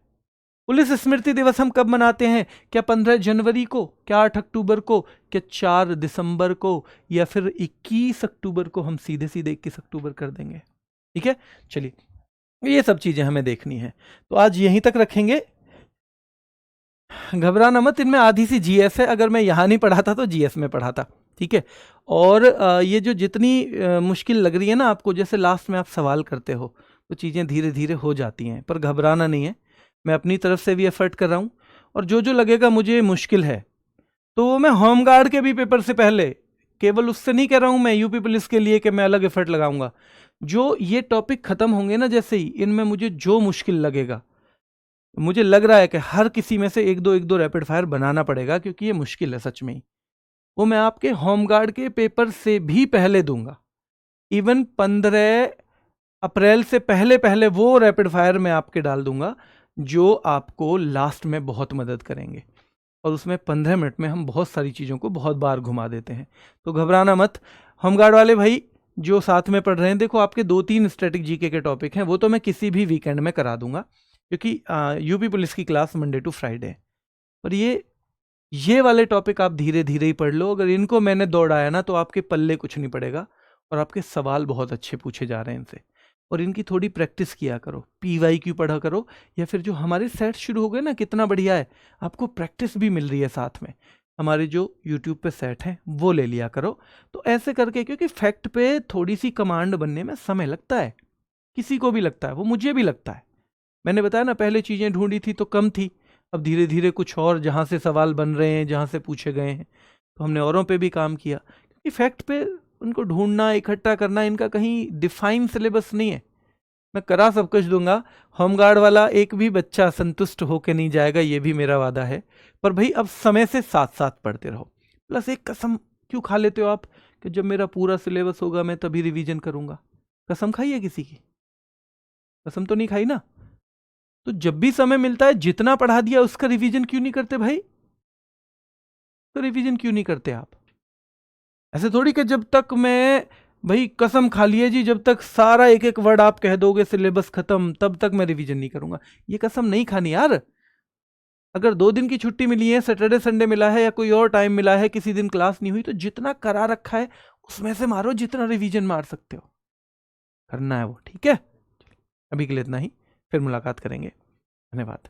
[SPEAKER 1] पुलिस स्मृति दिवस हम कब मनाते हैं? क्या 15 जनवरी को, क्या 8 अक्टूबर को, क्या 4 दिसंबर को, या फिर 21 अक्टूबर को? हम सीधे सीधे 21 अक्टूबर कर देंगे। ठीक है, चलिए ये सब चीजें हमें देखनी है, तो आज यहीं तक रखेंगे। घबराना मत, इनमें आधी सी जीएस है, अगर मैं यहाँ नहीं पढ़ाता तो जीएस में पढ़ाता। ठीक है, और ये जो जितनी मुश्किल लग रही है ना आपको, जैसे लास्ट में आप सवाल करते हो तो चीज़ें धीरे धीरे हो जाती हैं, पर घबराना नहीं है। मैं अपनी तरफ से भी एफर्ट कर रहा हूँ, और जो जो लगेगा मुझे मुश्किल है तो वो मैं होमगार्ड के भी पेपर से पहले, केवल उससे नहीं कह रहा हूँ मैं यूपी पुलिस के लिए कि मैं अलग एफर्ट लगाऊंगा। जो ये टॉपिक खत्म होंगे ना, जैसे ही इनमें मुझे जो मुश्किल लगेगा, मुझे लग रहा है कि हर किसी में से एक दो रैपिड फायर बनाना पड़ेगा, क्योंकि ये मुश्किल है सच में ही, वो मैं आपके होमगार्ड के पेपर से भी पहले दूंगा। इवन 15 अप्रैल से पहले पहले वो रैपिड फायर मैं आपके डाल दूंगा जो आपको लास्ट में बहुत मदद करेंगे, और उसमें 15 मिनट में हम बहुत सारी चीज़ों को बहुत बार घुमा देते हैं। तो घबराना मत। होमगार्ड वाले भाई जो साथ में पढ़ रहे हैं, देखो आपके 2-3 स्टैटिक जीके के टॉपिक हैं, वो तो मैं किसी भी वीकेंड में करा दूंगा, क्योंकि यूपी पुलिस की क्लास मंडे टू फ्राइडे है। पर ये वाले टॉपिक आप धीरे धीरे ही पढ़ लो। अगर इनको मैंने दौड़ाया ना तो आपके पल्ले कुछ नहीं पड़ेगा, और आपके सवाल बहुत अच्छे पूछे जा रहे हैं इनसे। और इनकी थोड़ी प्रैक्टिस किया करो, पीवाईक्यू पढ़ा करो, या फिर जो हमारे सेट शुरू हो गए ना, कितना बढ़िया है, आपको प्रैक्टिस भी मिल रही है साथ में। हमारे जो यूट्यूब पे सेट हैं वो ले लिया करो। तो ऐसे करके, क्योंकि फैक्ट पे थोड़ी सी कमांड बनने में समय लगता है, किसी को भी लगता है, वो मुझे भी लगता है। मैंने बताया ना, पहले चीज़ें ढूंढी थी तो कम थी, अब धीरे धीरे कुछ और जहाँ से सवाल बन रहे हैं, जहाँ से पूछे गए हैं, तो हमने औरों पे भी काम किया, क्योंकि फैक्ट पे उनको ढूंढना, इकट्ठा करना, इनका कहीं डिफाइन सिलेबस नहीं है। मैं करा सब कुछ दूंगा, होमगार्ड वाला एक भी बच्चा संतुष्ट होके नहीं जाएगा, ये भी मेरा वादा है। पर भाई अब समय से साथ साथ पढ़ते रहो। प्लस एक कसम क्यों खा लेते हो आप कि जब मेरा पूरा सिलेबस होगा मैं तभी रिवीजन करूंगा? कसम खाई है किसी की? कसम तो नहीं खाई ना? तो जब भी समय मिलता है, जितना पढ़ा दिया उसका रिवीजन क्यों नहीं करते भाई? तो रिवीजन क्यों नहीं करते आप? ऐसे थोड़ी कि जब तक मैं, भाई कसम खा लिए जी, जब तक सारा एक एक वर्ड आप कह दोगे सिलेबस खत्म तब तक मैं रिवीजन नहीं करूंगा। ये कसम नहीं खानी यार। अगर 2 दिन की छुट्टी मिली है, सैटरडे संडे मिला है, या कोई और टाइम मिला है, किसी दिन क्लास नहीं हुई, तो जितना करा रखा है उसमें से मारो, जितना रिवीजन मार सकते हो करना है वो। ठीक है, अभी के लिए इतना ही, फिर मुलाकात करेंगे। धन्यवाद।